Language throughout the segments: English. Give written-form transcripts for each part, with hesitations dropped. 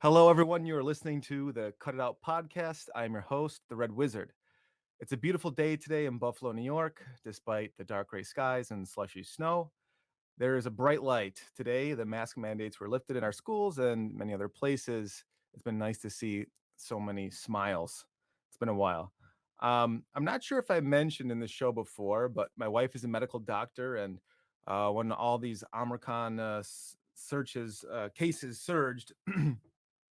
Hello, everyone. You are listening to the Cut It Out podcast. I'm your host, the Red Wizard. It's a beautiful day today in Buffalo, New York, despite the dark gray skies and slushy snow. There is a bright light. Today, the mask mandates were lifted in our schools and many other places. It's been nice to see so many smiles. It's been a while. I'm not sure if I mentioned in the show before, but my wife is a medical doctor, and when all these Omicron cases surged,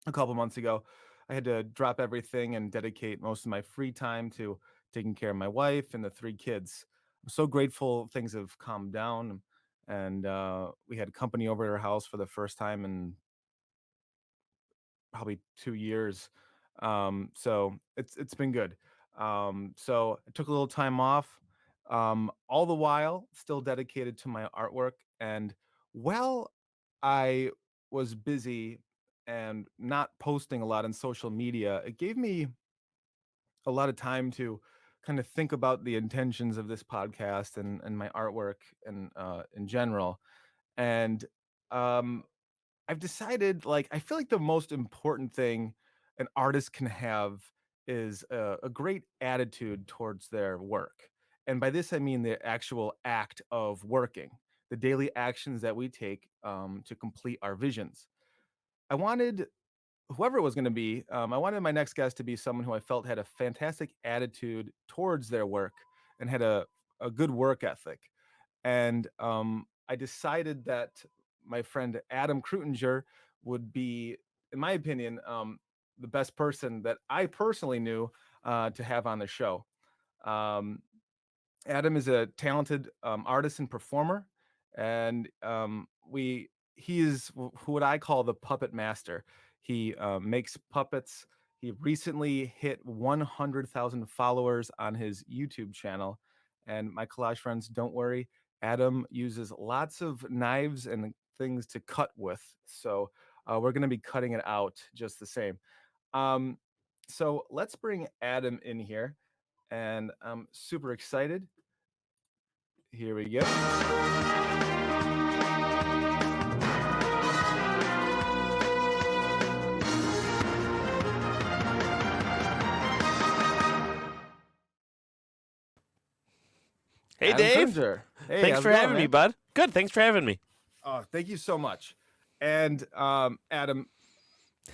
a couple months ago, I had to drop everything and dedicate most of my free time to taking care of my wife and the three kids. I'm so grateful things have calmed down, and we had company over at our house for the first time in probably 2 years. So it's been good. So I took a little time off, all the while still dedicated to my artwork. And while I was busy and not posting a lot on social media, it gave me a lot of time to kind of think about the intentions of this podcast and my artwork and in general. And um, I've decided, like, I feel like the most important thing an artist can have is a great attitude towards their work. And by this, I mean the actual act of working, the daily actions that we take to complete our visions. I wanted whoever it was going to be, I wanted my next guest to be someone who I felt had a fantastic attitude towards their work and had a good work ethic. And I decided that my friend Adam Kreutinger would be, in my opinion, the best person that I personally knew to have on the show. Um, Adam is a talented artist and performer, and he is who what I call the puppet master. He makes puppets. He recently hit 100,000 followers on his YouTube channel, and my collage friends, don't worry. Adam uses lots of knives and things to cut with, so we're going to be cutting it out just the same. Um, so let's bring Adam in here, and I'm super excited. Here we go. Hey, Adam Dave. Kunzer. Hey, Thanks how's for it going, having me, man? bud. Good. Thanks for having me. Oh, thank you so much. And Adam,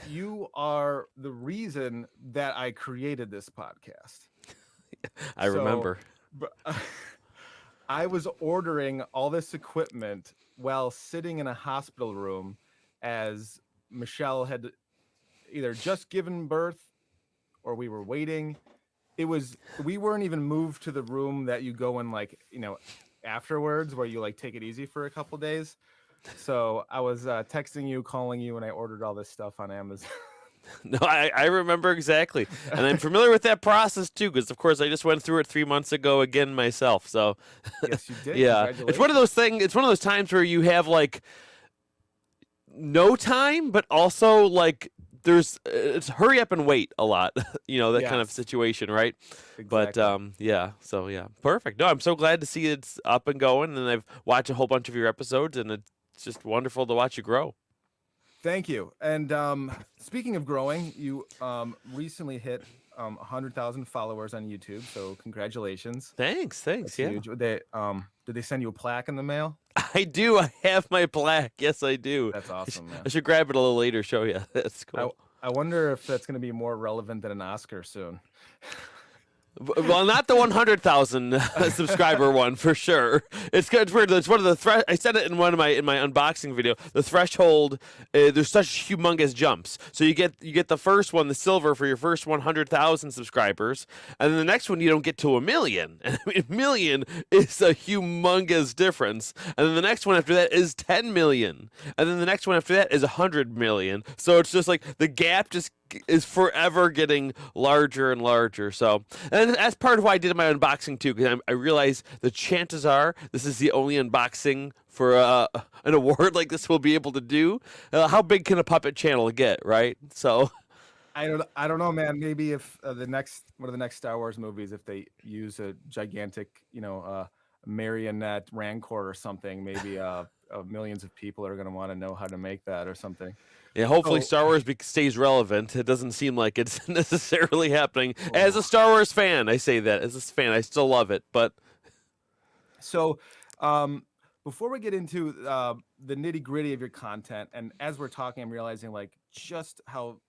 you are the reason that I created this podcast. I So, remember. but, I was ordering all this equipment while sitting in a hospital room as Michelle had either just given birth or we were waiting. We weren't even moved to the room that you go in, like, afterwards, where you like take it easy for a couple days. So I was texting you, calling you, and I ordered all this stuff on Amazon. No, I remember exactly. And I'm familiar with that process, too, because, of course, I just went through it 3 months ago again myself. So, Yes, you did. yeah. It's one of those Congratulations. things. It's one of those times where you have, like, no time, but also, like, it's hurry up and wait a lot, that kind of Yes, situation, right? But exactly. yeah, so yeah, perfect. No, I'm so glad to see it's up and going, and I've watched a whole bunch of your episodes, and it's just wonderful to watch you grow. Thank you. And speaking of growing, you recently hit 100,000 followers on YouTube. So congratulations. Thanks. That's Yeah, huge. Did they send you a plaque in the mail? I do. I have my plaque. Yes, I do. That's I, sh- awesome, I man. should grab it a little later. Show you. That's I cool. I wonder if that's going to be more relevant than an Oscar soon. Well, not the 100,000 subscriber one for sure. It's good. It's one of the I said it in one of my unboxing video. The threshold, there's such humongous jumps. So you get the first one, the silver, for your first 100,000 subscribers, and then the next one you don't get to a million. And I mean, a million is a humongous difference. And then the next one after that is 10 million, and then the next one after that is 100 million. So it's just like the gap just is forever getting larger and larger. So, and that's part of why I did my unboxing too, because I realize the chances are this is the only unboxing for an award like this we'll be able to do. How big can a puppet channel get, right? So, I don't know, man. Maybe if the next one of the next Star Wars movies, if they use a gigantic, marionette rancor or something, maybe millions of people are going to want to know how to make that or something. Yeah, hopefully So, Star Wars stays relevant. It doesn't seem like it's necessarily happening. As oh, a Star Wars fan, I say that. As a fan, I still love it, but so um, before we get into the nitty gritty of your content, and as we're talking, I'm realizing like just how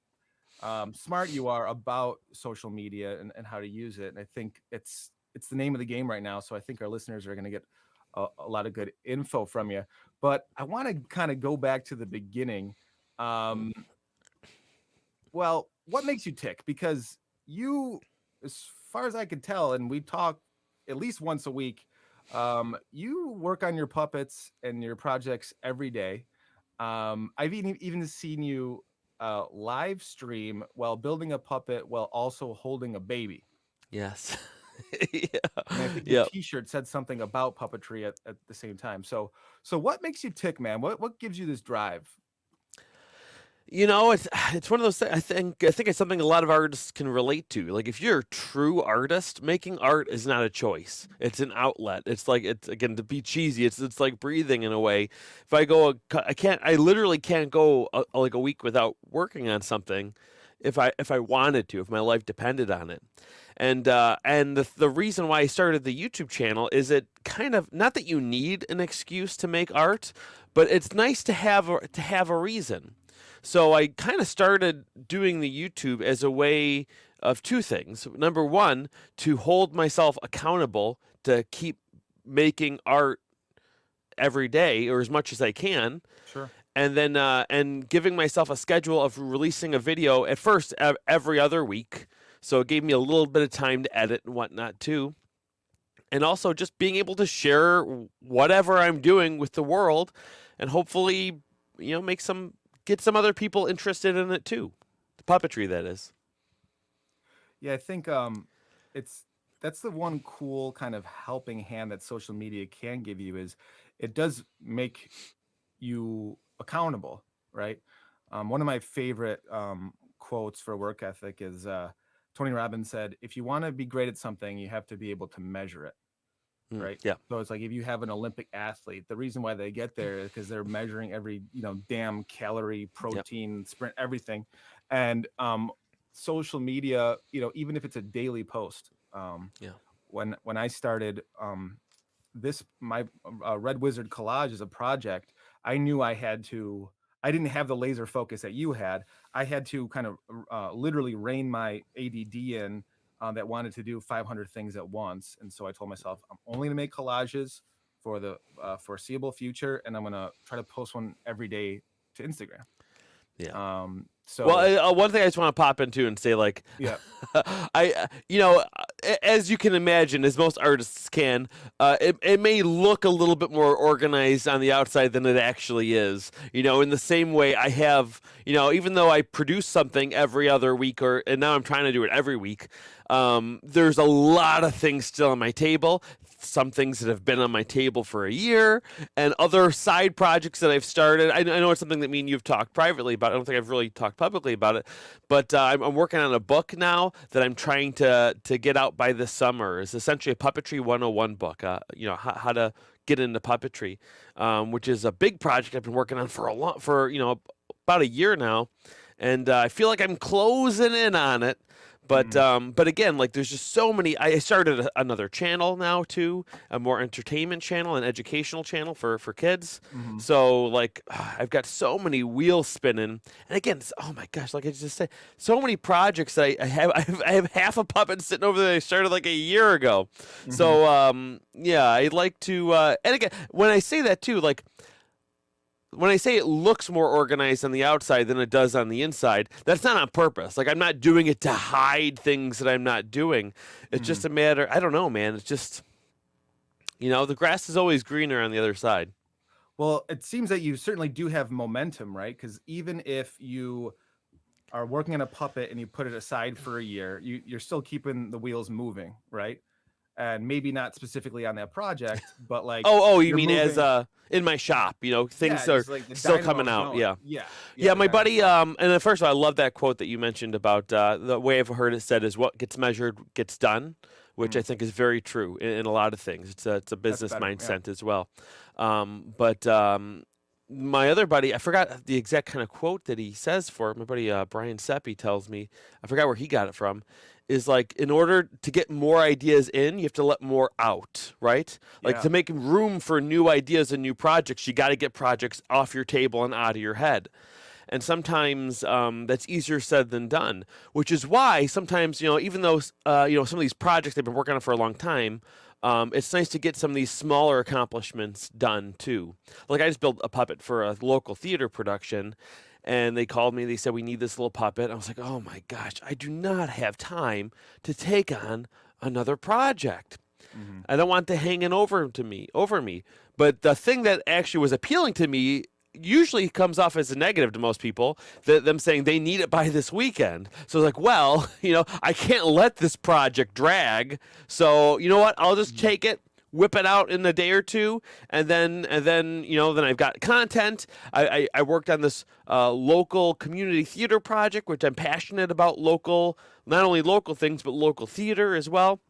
smart you are about social media and how to use it. And I think it's the name of the game right now. So I think our listeners are going to get a lot of good info from you. But I want to kind of go back to the beginning. Um, well, what makes you tick? Because you, as far as I can tell, and we talk at least once a week, you work on your puppets and your projects every day. I've even seen you live stream while building a puppet while also holding a baby. yes. Yeah. And I think your Yeah. T-shirt said something about puppetry at the same time. So what makes you tick, man? What gives you this drive? It's one of those things. I think it's something a lot of artists can relate to. Like if you're a true artist, making art is not a choice. It's an outlet. It's like it's again to be cheesy. It's like breathing in a way. If I go, I literally can't go like a week without working on something. If I wanted to, if my life depended on it. And the reason why I started the YouTube channel is it kind of not that you need an excuse to make art, but it's nice to have a reason. So I kind of started doing the YouTube as a way of two things. Number one, to hold myself accountable to keep making art every day or as much as I can, Sure. and then and giving myself a schedule of releasing a video at first every other week. So it gave me a little bit of time to edit and whatnot too. And also just being able to share whatever I'm doing with the world, and hopefully, get some other people interested in it too. The puppetry, that is. Yeah, I think it's that's the one cool kind of helping hand that social media can give you is it does make you accountable, right? One of my favorite quotes for work ethic is Tony Robbins said, "If you want to be great at something, you have to be able to measure it." Right. Yeah. So it's like if you have an Olympic athlete, the reason why they get there is because they're measuring every, damn calorie, Yep. protein, sprint, everything. And social media, even if it's a daily post, Yeah. when I started this my Red Wizard collage as a project, I knew I didn't have the laser focus that you had. I had to kind of literally rein my ADD in that wanted to do 500 things at once. And so I told myself, I'm only going to make collages for the foreseeable future, and I'm going to try to post one every day to Instagram. Yeah. So Well, one thing I just want to pop into and say, like, yeah. as you can imagine, as most artists can, it may look a little bit more organized on the outside than it actually is. In the same way I have, even though I produce something every other week, and now I'm trying to do it every week, there's a lot of things still on my table. Some things that have been on my table for a year, and other side projects that I've started. I know it's something that me and you've talked privately about. I don't think I've really talked publicly about it, but I'm working on a book now that I'm trying to get out by this summer. It's essentially a puppetry 101 book. How to get into puppetry, which is a big project I've been working on for about a year now, and I feel like I'm closing in on it. But again, like there's just so many. I started another channel now too, a more entertainment channel, an educational channel for kids. Mhm. So like I've got so many wheels spinning, and again, oh my gosh, like I just said, so many projects that I have. I have half a puppet sitting over there. I started like a year ago. Mhm. So yeah, I'd like to. And again, when I say that too, like when I say it looks more organized on the outside than it does on the inside, that's not on purpose. Like I'm not doing it to hide things that I'm not doing. It's just Mhm. a matter. I don't know, man. It's just the grass is always greener on the other side. Well, it seems that you certainly do have momentum, right? Because even if you are working on a puppet and you put it aside for a year, you're still keeping the wheels moving, right? And maybe not specifically on that project, but like Oh, you you're mean as moving. in my shop? Yeah, Things are just like the still coming dynamo's out. going. Yeah. Yeah, yeah, Yeah, the my dynamo's buddy, going. and then first of all, I love that quote that you mentioned about the way I've heard it said is what gets measured gets done, which I Mm, think is very true in a lot of things. It's a that's business better. Yeah. mindset as well. But my other buddy, I forgot the exact kind of quote that he says for it. My buddy Brian Seppi tells me, I forgot where he got it from, is like, in order to get more ideas in, you have to let more out, right? Like, Yeah. to make room for new ideas and new projects, you got to get projects off your table and out of your head. And sometimes that's easier said than done, which is why sometimes, even though some of these projects they've been working on for a long time, it's nice to get some of these smaller accomplishments done too. Like, I just built a puppet for a local theater production, and they called me. They said, we need this little puppet. I was like, oh my gosh, I do not have time to take on another project. Hmm. I don't want the hanging over me. But the thing that actually was appealing to me usually comes off as a negative to most people, them saying they need it by this weekend. So it's like, well, I can't let this project drag. So you know what? I'll just take it, whip it out in a day or two, then I've got content. I worked on this local community theater project, which I'm passionate about, not only local things, but local theater as well.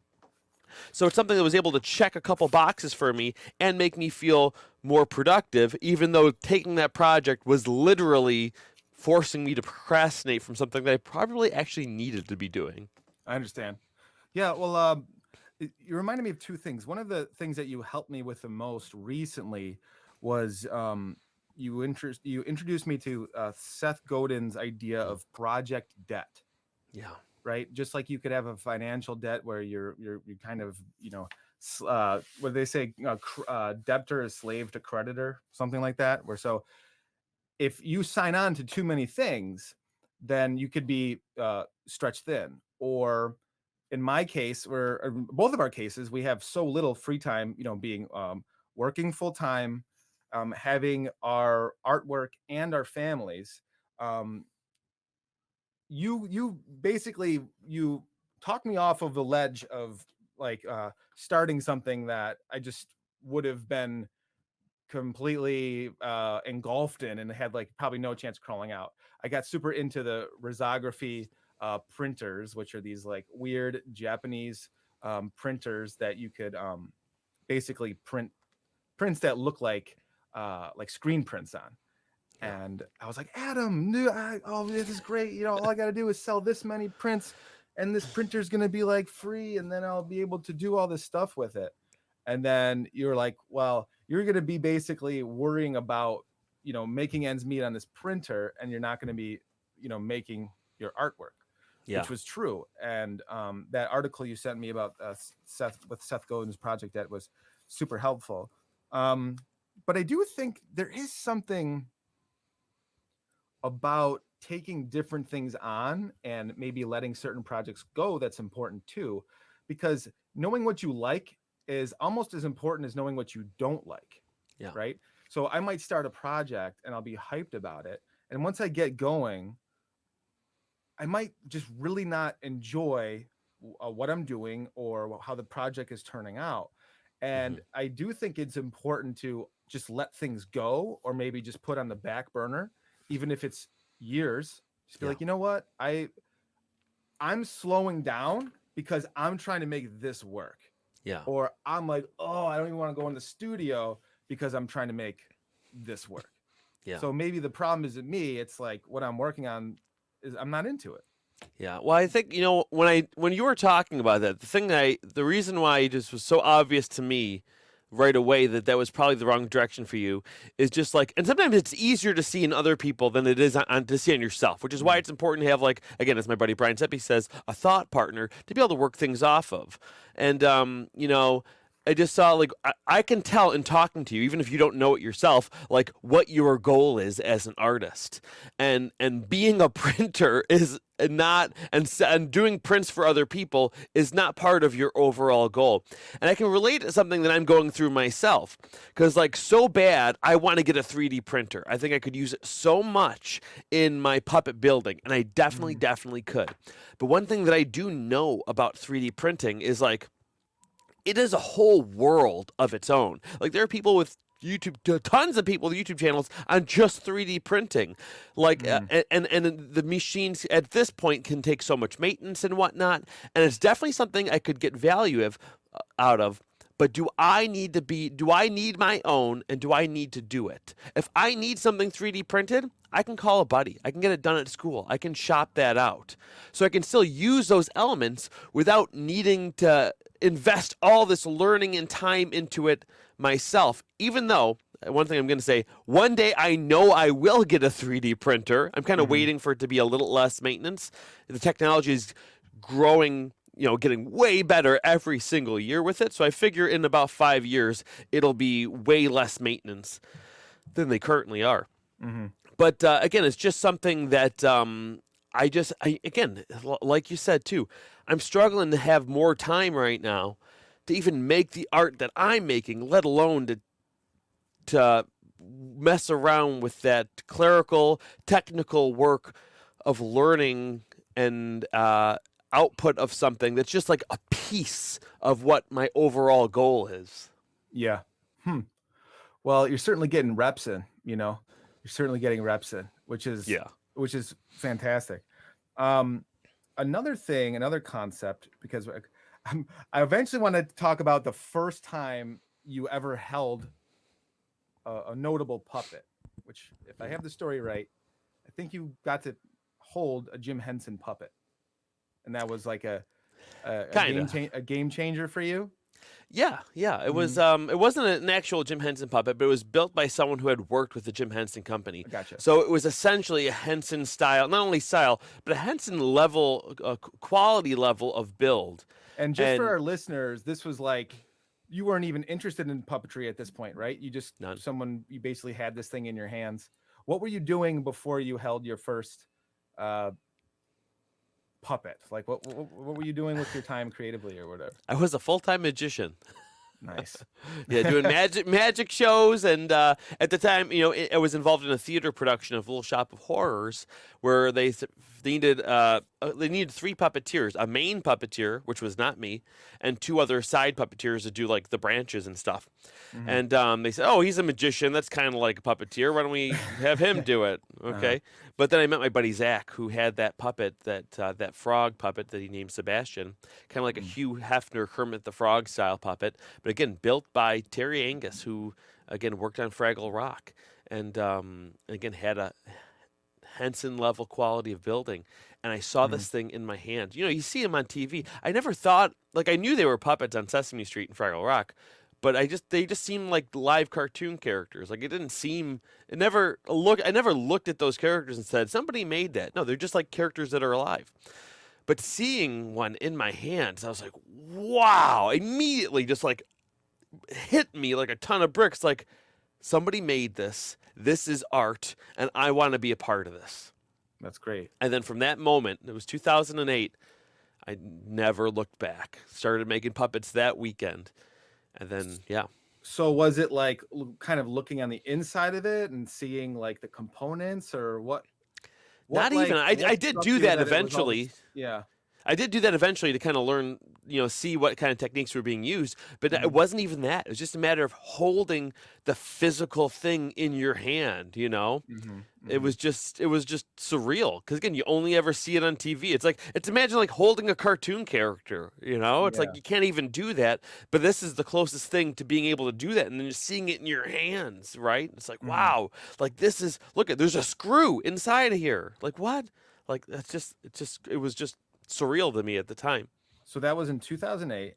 So it's something that was able to check a couple boxes for me and make me feel more productive, even though taking that project was literally forcing me to procrastinate from something that I probably actually needed to be doing. I understand. Yeah, well, you reminded me of two things. One of the things that you helped me with the most recently was you introduced me to Seth Godin's idea Mm. of project debt, Yeah. right? Just like you could have a financial debt where you kind of what they say, debtor is slave to creditor, something like that. Where so if you sign on to too many things, then you could be stretched thin. Or in my case, where both of our cases, we have so little free time, being working full time, having our artwork and our families. Um, you basically you talk me off of the ledge of like starting something that I just would have been completely engulfed in and had like probably no chance crawling out. I got super into the risography printers, which are these like weird Japanese printers that you could basically print prints that look like screen prints on. Yeah. And I was like, Adam, oh, this is great. All I got to do is sell this many prints, and this printer's going to be like free, and then I'll be able to do all this stuff with it. And then you're like, well, you're going to be basically worrying about, making ends meet on this printer, and you're not going to be, making your artwork, Yeah. which was true. And that article you sent me about Seth Godin's project that was super helpful. But I do think there is something about taking different things on and maybe letting certain projects go that's important too, because knowing what you like is almost as important as knowing what you don't like, Yeah. right? So I might start a project and I'll be hyped about it, and once I get going, I might just really not enjoy what I'm doing or how the project is turning out. Hmm. And I do think it's important to just let things go, or maybe just put on the back burner, even if it's years. Just be Yeah. like, you know what? I'm slowing down because I'm trying to make this work. Yeah. Or I'm like, oh, I don't even want to go in the studio because I'm trying to make this work. Yeah. So maybe the problem isn't me. It's like what I'm working on is I'm not into it. Yeah. Well, I think when you were talking about that, the reason why it just was so obvious to me right away that was probably the wrong direction for you is just like, and sometimes it's easier to see in other people than it is to see in yourself, which is why Mhm. it's important to have, like, again, as my buddy Brian Seppi says, a thought partner to be able to work things off of. And I just saw, like, I can tell in talking to you, even if you don't know it yourself, like, what your goal is as an artist, and being a printer is not, and doing prints for other people is not part of your overall goal. And I can relate to something that I'm going through myself, because, like, so bad I want to get a 3D printer. I think I could use it so much in my puppet building, and I Mhm. definitely could. But one thing that I do know about 3D printing is, like, it is a whole world of its own. Like, there are people with tons of people with YouTube channels on just 3D printing, like, Mhm. and the machines at this point can take so much maintenance and whatnot, and it's definitely something I could get value out of. But do I need my own, and do I need to do it? If I need something 3D printed, I can call a buddy. I can get it done at school. I can shop that out. So I can still use those elements without needing to invest all this learning and time into it myself. Even though, one thing I'm going to say, one day I know I will get a 3D printer. I'm kind of Mhm. waiting for it to be a little less maintenance. The technology is growing, getting way better every single year with it. So I figure in about 5 years, it'll be way less maintenance than they currently are. Mhm. But again, it's just something that again, like you said too, I'm struggling to have more time right now to even make the art that I'm making, let alone to mess around with that clerical, technical work of learning and output of something that's just like a piece of what my overall goal is. Yeah. Hmm. Well, you're certainly getting reps in, You're certainly getting reps in, Yeah. which is fantastic. Another concept, because I eventually want to talk about the first time you ever held a notable puppet, which, if I have the story right, I think you got to hold a Jim Henson puppet, and that was like a Kind of. a game changer for you. Yeah, yeah. It was Mhm. it wasn't an actual Jim Henson puppet, but it was built by someone who had worked with the Jim Henson company. I gotcha. So it was essentially a Henson style, not only style, but a Henson level quality level of build. And just for And our listeners, this was like you weren't even interested in puppetry at this point, right? none. You basically had this thing in your hands. What were you doing before you held your first uh, puppet? Like, what were you doing with your time creatively or whatever? I was a full-time magician. Nice. Yeah, doing magic shows, and at the time, I was involved in a theater production of Little Shop of Horrors, where they needed three puppeteers, a main puppeteer, which was not me, and two other side puppeteers to do like the branches and stuff. Mhm. And they said, "Oh, he's a magician. That's kind of like a puppeteer. Why don't we have him do it?" Uh-huh. Okay. But then I met my buddy Zach, who had that puppet, that frog puppet that he named Sebastian, kind of like a Mm. Hugh Hefner Kermit the Frog style puppet, but again built by Terry Angus, who again worked on Fraggle Rock, and again had a Henson level quality of building. And I saw Mhm. this thing in my hand. You see him on TV. I never thought, like, I knew they were puppets on Sesame Street and Fraggle Rock, but they just seemed like live cartoon characters. Like, it didn't seem I never looked at those characters and said somebody made that. No, they're just like characters that are alive. But seeing one in my hands, I was like, wow! Immediately, just like hit me like a ton of bricks. Like, somebody made this. This is art, and I want to be a part of this. That's great. And then from that moment, it was 2008, I never looked back. Started making puppets that weekend. And then, yeah. So was it like kind of looking on the inside of it and seeing like the components, or what? Not even. What I did struck do you that that it was all eventually. this? Yeah. I did do that eventually to kind of learn, see what kind of techniques were being used. But it Mhm. wasn't even that. It was just a matter of holding the physical thing in your hand. Mhm. It Mhm. was just surreal because again, you only ever see it on TV. It's imagine like holding a cartoon character. It's like Yeah. you can't even do that, but this is the closest thing to being able to do that, and then just seeing it in your hands, right? It's like Mhm. wow, like this is look at there's a screw inside of here. Like what? Like it was just surreal to me at the time. So that was in 2008.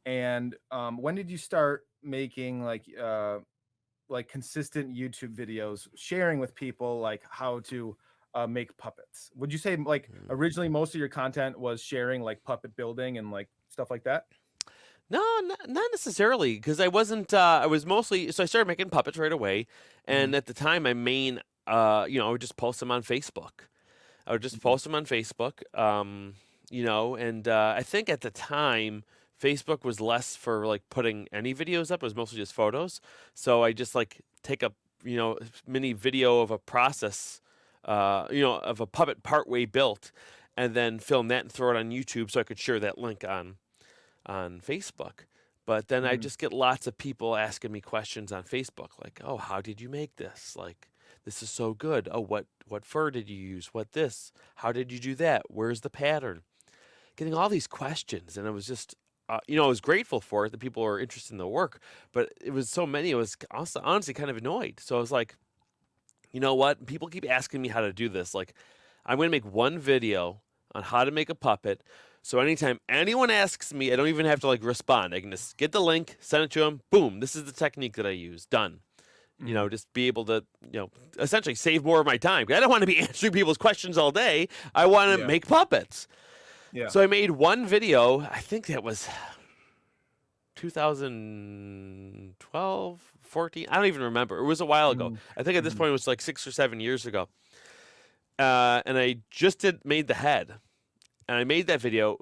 And when did you start making like consistent YouTube videos, sharing with people like how to make puppets? Would you say like Mm. originally most of your content was sharing like puppet building and like stuff like that? No, not necessarily, because I wasn't. I was mostly so I started making puppets right away, Hmm. and at the time, my main, I would just post them on Facebook. I would just Hmm. post them on Facebook. And I think at the time, Facebook was less for like putting any videos up. It was mostly just photos. So I just like take a mini video of a process, of a puppet partway built, and then film that and throw it on YouTube so I could share that link on Facebook. But then I Hmm. just get lots of people asking me questions on Facebook, like, "Oh, how did you make this? Like, this is so good. Oh, what fur did you use? What this? How did you do that? Where's the pattern?" Getting all these questions, and it was just I was grateful for it that people were interested in the work, but it was so many. I was honestly kind of annoyed. So I was like, you know what? People keep asking me how to do this. Like, I'm going to make one video on how to make a puppet. So anytime anyone asks me, I don't even have to like respond. I can just get the link, send it to them. Boom. This is the technique that I use. Done. Mhm. Just be able to, essentially save more of my time. 'Cause I don't want to be answering people's questions all day. I want to Yeah. make puppets. Yeah. So I made one video. I think that was 2012, 14. I don't even remember. It was a while ago. Mhm. I think at this Mhm. point it was like 6 or 7 years ago. And I just made the head, and I made that video.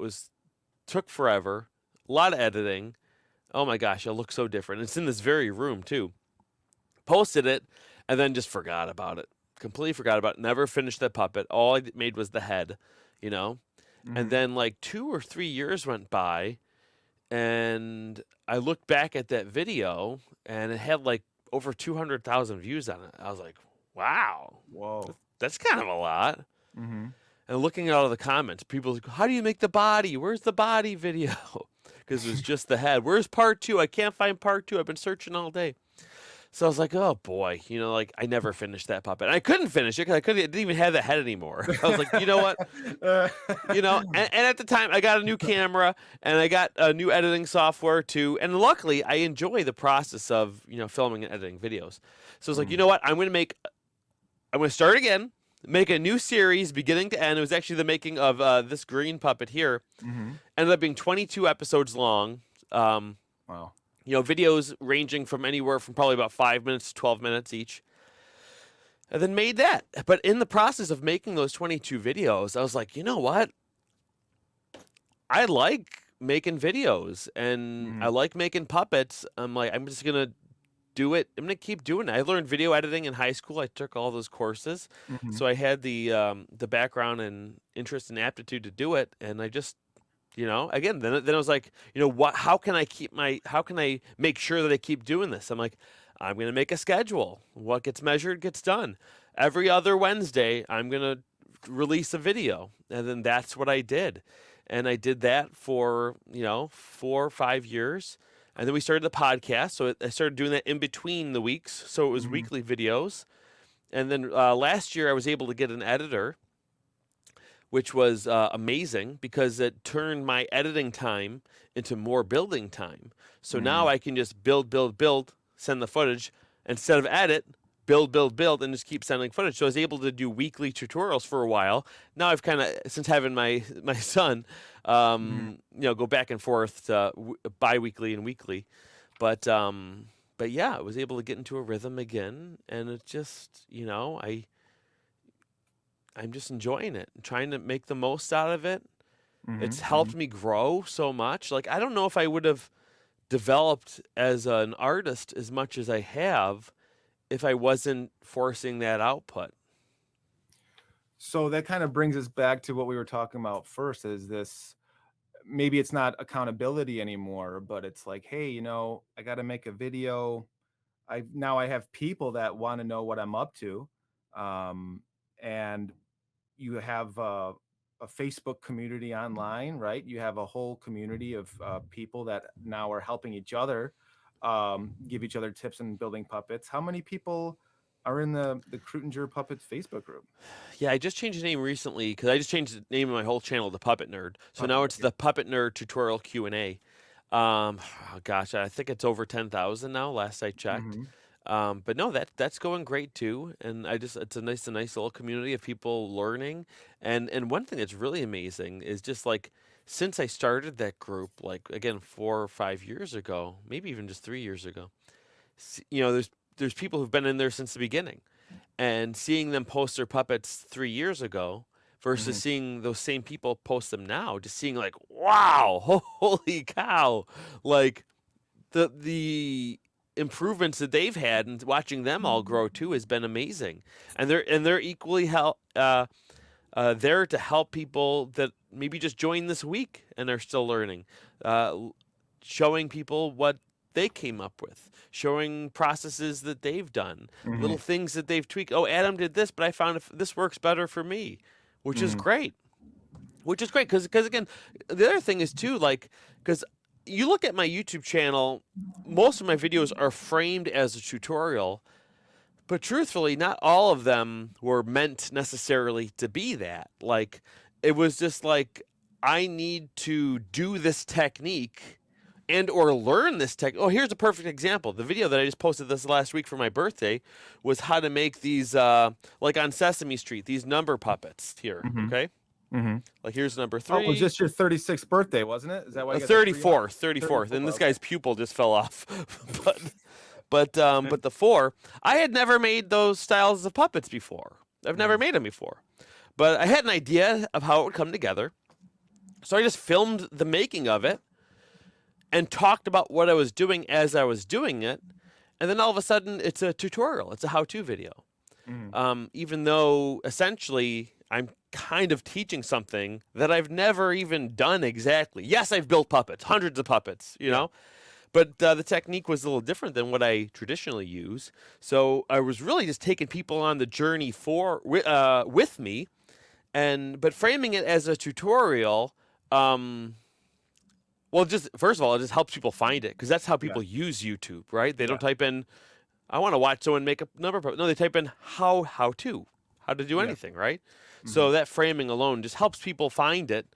Took forever, a lot of editing. Oh my gosh, it looks so different. It's in this very room too. Posted it, and then just forgot about it. Completely forgot about it. Never finished that puppet. All I made was the head, you know. And Mhm. then like 2 or 3 years went by, and I looked back at that video, and it had like over 200,000 views on it. I was like, wow, Whoa. that's kind of a lot. Mhm. And looking at all the comments, people like, how do you make the body? Where's the body video? Because it was just the head. Where's part two? I can't find part two. I've been searching all day. So I was like, oh boy, like I never finished that puppet. And I couldn't finish it because I didn't even have the head anymore. I was like, you know what? Uh, And at the time I got a new camera and I got a new editing software too. And luckily I enjoy the process of, filming and editing videos. So I was like, you Mhm. know what? I'm going to start again, make a new series beginning to end. It was actually the making of this green puppet here. Mhm. Ended up being 22 episodes long. Wow. Videos ranging from anywhere from probably about 5 minutes to 12 minutes each. And then made that. But in the process of making those 22 videos, I was like, you know what? I like making videos and I Mhm. like making puppets. I'm like, I'm just going to do it. I'm going to keep doing it. I learned video editing in high school. I took all those courses. Mhm. So I had the background and interest and aptitude to do it. And I just, again, then I was like, what, how can I make sure that I keep doing this? I'm like, I'm going to make a schedule. What gets measured gets done. Every other Wednesday, I'm going to release a video. And then that's what I did. And I did that for, 4 or 5 years. And then we started the podcast. So I started doing that in between the weeks. So it was Mhm. weekly videos. And then last year, I was able to get an editor, which was amazing because it turned my editing time into more building time. So now Mhm. I can just build, send the footage instead of edit, build, and just keep sending footage. So I was able to do weekly tutorials for a while. Now I've kind of, since having my son, Mhm. go back and forth to bi-weekly and weekly, but yeah, I was able to get into a rhythm again, and it just, I'm just enjoying it, trying to make the most out of it. It's Mhm. helped Mhm. me grow so much. Like, I don't know if I would have developed as an artist as much as I have if I wasn't forcing that output. So that kind of brings us back to what we were talking about first, is this, maybe it's not accountability anymore, but it's like, hey, I got to make a video. I have people that want to know what I'm up to. And you have a Facebook community online, right? You have a whole community of people that now are helping each other, give each other tips in building puppets. How many people are in the Kreutinger Puppets Facebook group? Yeah, I just changed the name recently because I just changed the name of my whole channel to Puppet Nerd. So Puppet now Nerd, it's yeah. the Puppet Nerd tutorial Q&A. Oh gosh, I think it's over 10,000 now. Last I checked. Mhm. But no, that's going great too, and it's a nice little community of people learning. And one thing that's really amazing is just like since I started that group, like again 4 or 5 years ago, maybe even just 3 years ago, there's people who've been in there since the beginning, and seeing them post their puppets 3 years ago versus Mhm. seeing those same people post them now, just seeing like, wow, holy cow, like the improvements that they've had and watching them all grow too has been amazing. And they're equally there to help people that maybe just joined this week and are still learning, showing people what they came up with, showing processes that they've done, little Mhm. things that they've tweaked. Oh, Adam did this, but I found this works better for me, which is Mhm. great. Which is great because again, the other thing is too, like, because you look at my YouTube channel, most of my videos are framed as a tutorial, but truthfully, not all of them were meant necessarily to be that. Like, it was just like, I need to do this technique and or learn this tech. Oh, here's a perfect example. The video that I just posted this last week for my birthday was how to make these, like on Sesame Street, these number puppets here, Mm-hmm. okay? Mm-hmm. Like, here's number Oh, it was 3. just your 36th birthday, wasn't it? Is that why you got the 34th, 34th, 34th? and this Okay. guy's pupil just fell off. But the 4, I had never made those styles of puppets before. I've never made them before, but I had an idea of how it would come together, so I just filmed the making of it and talked about what I was doing as I was doing it, and then all of a sudden it's a tutorial. It's a how-to video. Even though essentially I'm kind of teaching something that I've never even done exactly. Yes, I've built puppets, hundreds of puppets, you know, but the technique was a little different than what I traditionally use. So I was really just taking people on the journey with me, but framing it as a tutorial. Well, just first of all, it just helps people find it because that's how people use YouTube, right? They don't type in, "I want to watch someone make a number puppet." No, they type in how to do anything, right? So that framing alone just helps people find it,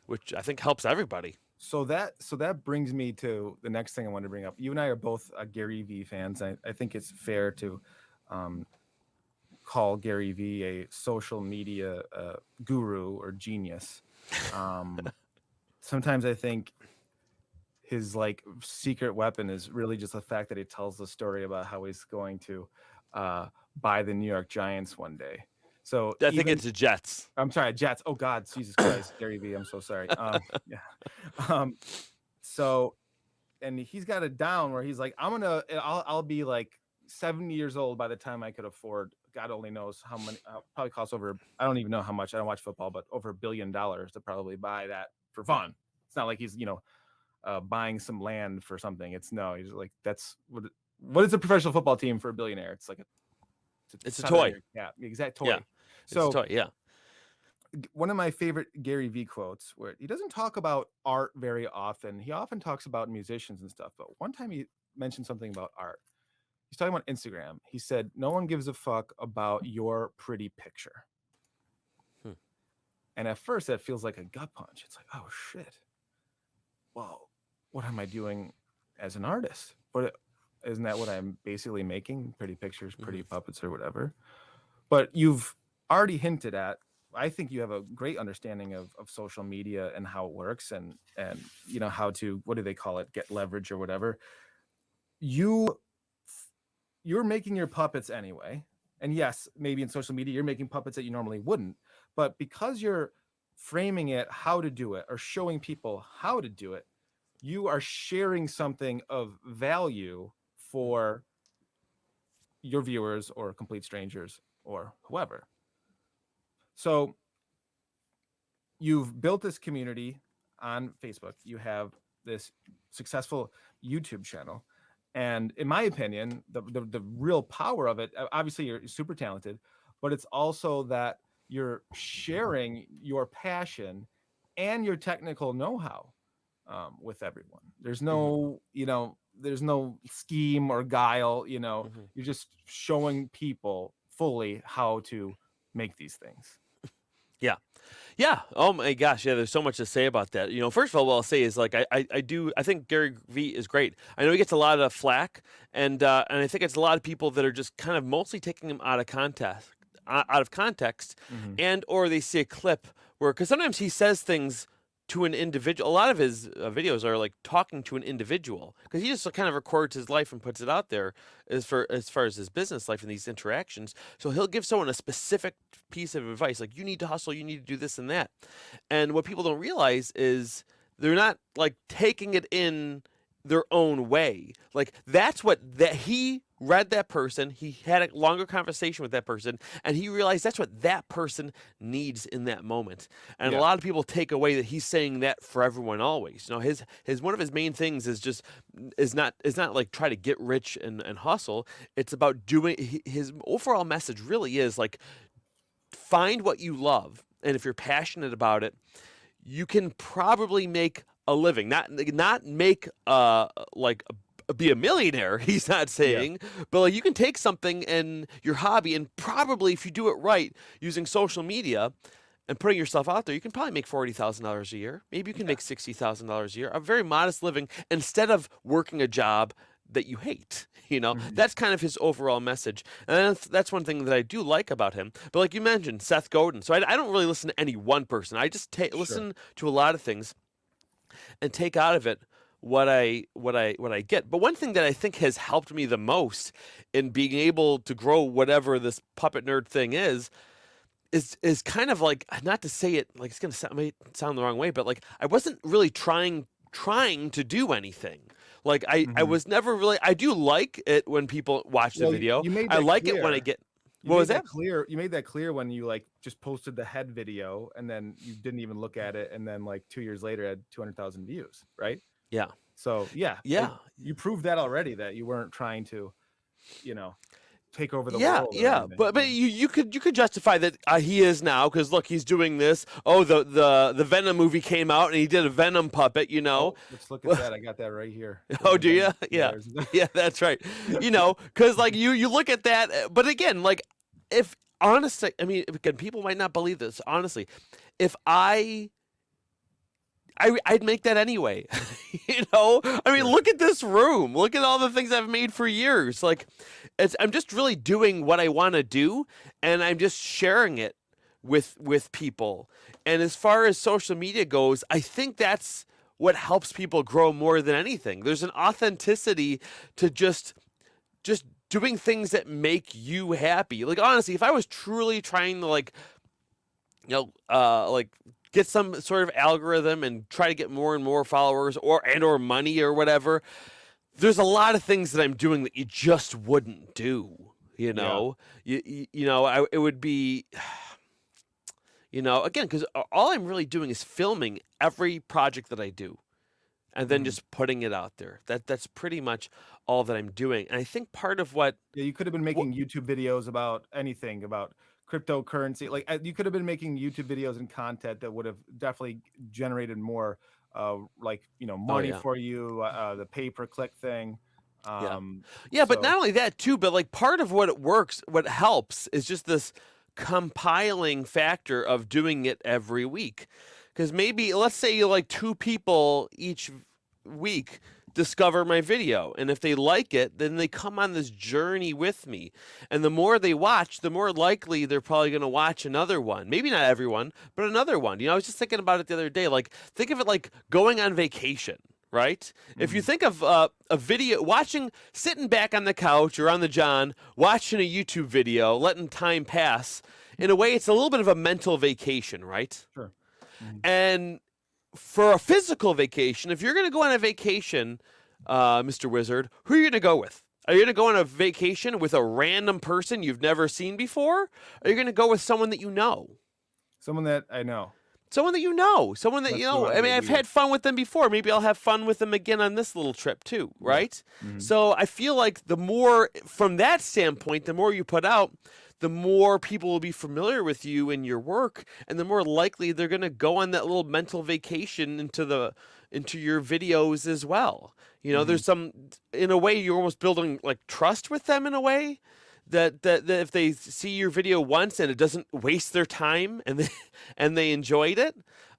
which I think helps everybody. So that brings me to the next thing I want to bring up. You and I are both Gary Vee fans. I think it's fair to call Gary Vee a social media guru or genius. Sometimes I think his like secret weapon is really just the fact that he tells the story about how he's going to buy the New York Giants one day. So I think it's the Jets. I'm sorry, Jets. Oh God, Jesus Christ, Gary Vee. I'm so sorry. So, and he's got it down where he's like, I'll be like 70 years old by the time I could afford. God only knows how many. Probably costs over. I don't even know how much. I don't watch football, but over $1 billion to probably buy that for fun. It's not like he's buying some land for something. He's like, that's what is a professional football team for a billionaire? It's like it's a toy. Yeah, exact toy. Yeah. So, it's a toy, yeah. One of my favorite Gary Vee quotes, where he doesn't talk about art very often. He often talks about musicians and stuff, but one time he mentioned something about art. He's talking about Instagram. He said, "No one gives a fuck about your pretty picture." And at first that feels like a gut punch. It's like, oh shit. Well, what am I doing as an artist? But isn't that what I'm basically making? Pretty pictures, pretty puppets or whatever. But you've already hinted at, I think you have a great understanding of social media and how it works and how to, what do they call it, get leverage or whatever. You're making your puppets anyway. And yes, maybe in social media, you're making puppets that you normally wouldn't. But because you're framing it how to do it or showing people how to do it, you are sharing something of value for your viewers or complete strangers or whoever. So you've built this community on Facebook. You have this successful YouTube channel. And in my opinion, the real power of it, obviously you're super talented, but it's also that you're sharing your passion and your technical know-how with everyone. There's no, there's no scheme or guile, you're just showing people fully how to make these things. Yeah. Oh my gosh. Yeah. There's so much to say about that. First of all, what I'll say is like I think Gary Vee is great. I know he gets a lot of flack, and I think it's a lot of people that are just kind of mostly taking him out of context, and or they see a clip where, because sometimes he says things to an individual. A lot of his videos are like talking to an individual because he just kind of records his life and puts it out there as far as his business life and these interactions. So he'll give someone a specific piece of advice, like, you need to hustle, you need to do this and that. And what people don't realize is they're not like taking it in their own way. Like that's what he read that person, he had a longer conversation with that person, and he realized that's what that person needs in that moment. And a lot of people take away that he's saying that for everyone always. His one of his main things is not like try to get rich and hustle. It's about doing, his overall message really is like, find what you love, and if you're passionate about it, you can probably make a living, not make like be a millionaire. He's not Yeah. saying, but like you can take something and your hobby, and probably if you do it right using social media and putting yourself out there, you can probably make $40,000 a year. Maybe you can Yeah. make $60,000 a year. A very modest living instead of working a job that you hate. Mhm. That's kind of his overall message, and that's one thing that I do like about him. But like you mentioned, Seth Godin. So I don't really listen to any one person. I just Sure. listen to a lot of things and take out of it what I get. But one thing that I think has helped me the most in being able to grow whatever this puppet nerd thing is kind of like, not to say it like it's gonna might sound the wrong way, but like I wasn't really trying to do anything. Like I Mhm. was never really. I do like it when people watch the Well, video. you made I that like it when I clear. get. What was that? You made that clear when you, like, just posted the head video, and then you didn't even look at it, and then, like, 2 years later, it had 200,000 views, right? Yeah, So, yeah, yeah. you proved that already, that you weren't trying to, you know, take over the Yeah, world or yeah, anything. but Yeah. you could justify that he is now, because look, he's doing this. Oh, the Venom movie came out and he did a Venom puppet. Oh, let's look at that. I got that right here. There's Oh, the do you? Venom. Yeah, Yeah, there's the yeah, that's right. Because like you look at that, but again, like if honestly, I mean, again, people might not believe this. Honestly, if I'd make that anyway. I mean, Sure. look at this room. Look at all the things I've made for years. Like, I'm just really doing what I want to do, and I'm just sharing it with people. And as far as social media goes, I think that's what helps people grow more than anything. There's an authenticity to just doing things that make you happy. Like honestly, if I was truly trying to like get some sort of algorithm and try to get more and more followers or money or whatever, there's a lot of things that I'm doing that you just wouldn't do. Yeah. It would be, again, because all I'm really doing is filming every project that I do and then Mhm. just putting it out there. That's pretty much all that I'm doing. And I think part of Yeah, you could have been what making YouTube videos about anything, about cryptocurrency. Like, you could have been making YouTube videos and content that would have definitely generated more, like, oh money yeah. for you, the pay-per-click thing. Yeah. Um, Yeah, but so not only that too, but like part of what helps is just this compiling factor of doing it every week. Cuz maybe let's say you like two people each week discover my video, and if they like it, then they come on this journey with me. And the more they watch, the more likely they're probably going to watch another one. Maybe not everyone, but another one. I was just thinking about it the other day. Like think of it like going on vacation, right? If you mhm, think of a video, sitting back on the couch or on the john, watching a YouTube video, letting time pass, in a way, it's a little bit of a mental vacation, right? sure. Mhm. And for a physical vacation, if you're going to go on a vacation, Mr. Wizard, who are you going to go with? Are you going to go on a vacation with a random person you've never seen before? Or are you going to go with someone that you know? Someone that I know. Someone that you know, someone that That's you what know. I'm I gonna mean, I've do. had fun with them before. Maybe I'll have fun with them again on this little trip too, Yeah. right? Mhm. So I feel like the more, from that standpoint, the more you put out, the more people will be familiar with you and your work, and the more likely they're going to go on that little mental vacation into your videos as well. Mhm. There's some, in a way, you're almost building like trust with them in a way. That if they see your video once and it doesn't waste their time and they enjoyed it,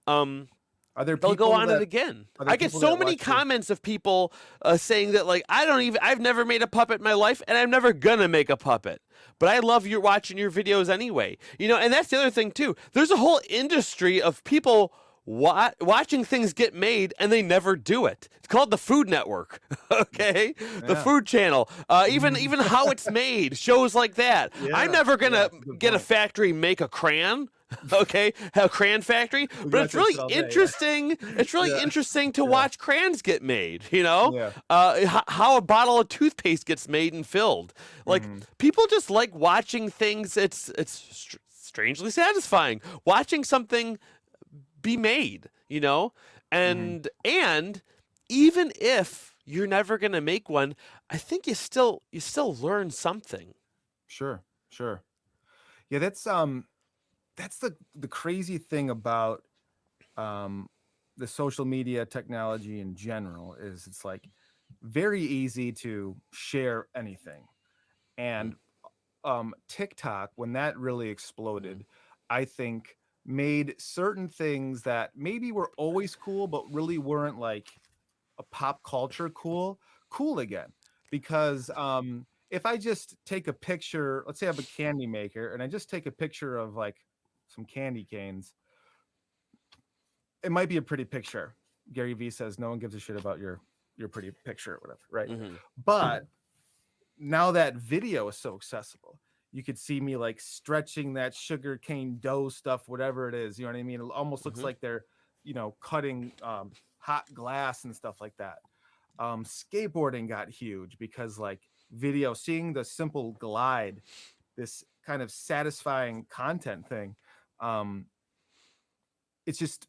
um, Are there they'll go people on it that again. are there I get people so that many watch your comments of people saying that like I've never made a puppet in my life and I'm never gonna make a puppet, but I love your watching your videos anyway. And that's the other thing too. There's a whole industry of people watching things get made and they never do it. It's called the Food Network. Okay, the Yeah. Food Channel. Even Mhm. even how it's made, shows like that. I'm Yeah. never Yeah, gonna that's a good get a point. factory make a crayon. Okay, a crayon factory, We but watch it's that shit really all day, yeah. interesting. It's really Yeah. interesting to Yeah. watch crayons get made. Yeah. How a bottle of toothpaste gets made and filled. Like Mhm. people just like watching things. It's strangely satisfying watching something be made. Mhm. And even if you're never gonna make one, I think you still learn something. Sure. Sure. Yeah, that's the crazy thing about, um, the social media technology in general is it's like very easy to share anything. Mm, And TikTok, when that really mm, exploded, I think made certain things that maybe were always cool, but really weren't like a pop culture cool again. Because if I just take a picture, let's say I have a candy maker and I just take a picture of like some candy canes, it might be a pretty picture. Gary Vee says no one gives a shit about your pretty picture or whatever, right? mhm, But now that video is so accessible, you could see me like stretching that sugar cane dough stuff, whatever it is. You know what I mean? It almost looks mhm. like they're, cutting hot glass and stuff like that. Skateboarding got huge because like video, seeing the simple glide, this kind of satisfying content thing. Um, it's just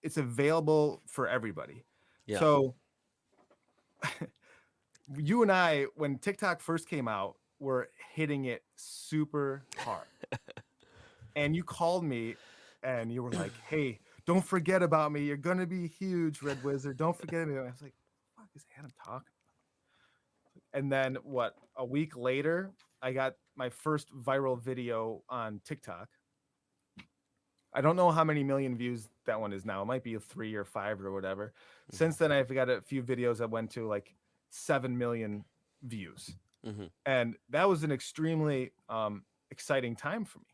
it's available for everybody. Yeah. So you and I, when TikTok first came out, were hitting it super hard. And you called me and you were like, "Hey, don't forget about me. You're gonna be huge, Red Wizard. Don't forget me." And I was like, "Fuck is Adam talking?" And then what? A week later, I got my first viral video on TikTok. I don't know how many million views that one is now. It might be a 3 or 5 or whatever. Mhm, Since then, I've got a few videos that went to like 7 million views, mhm, and that was an extremely exciting time for me.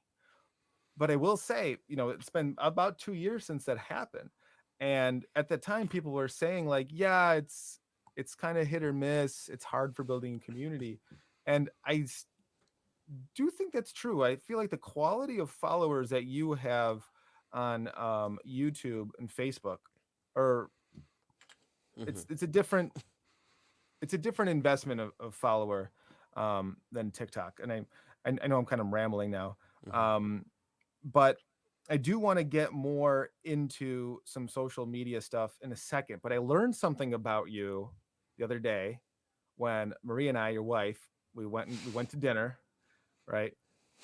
But I will say, it's been about 2 years since that happened, and at the time, people were saying like, "Yeah, it's kind of hit or miss. It's hard for building a community," and do think that's true. I feel like the quality of followers that you have on YouTube and Facebook, or mhm, it's a different investment of follower than TikTok. And I know I'm kind of rambling now, mhm. um, but I do want to get more into some social media stuff in a second. But I learned something about you the other day when Maria and I, your wife, we went to dinner, right?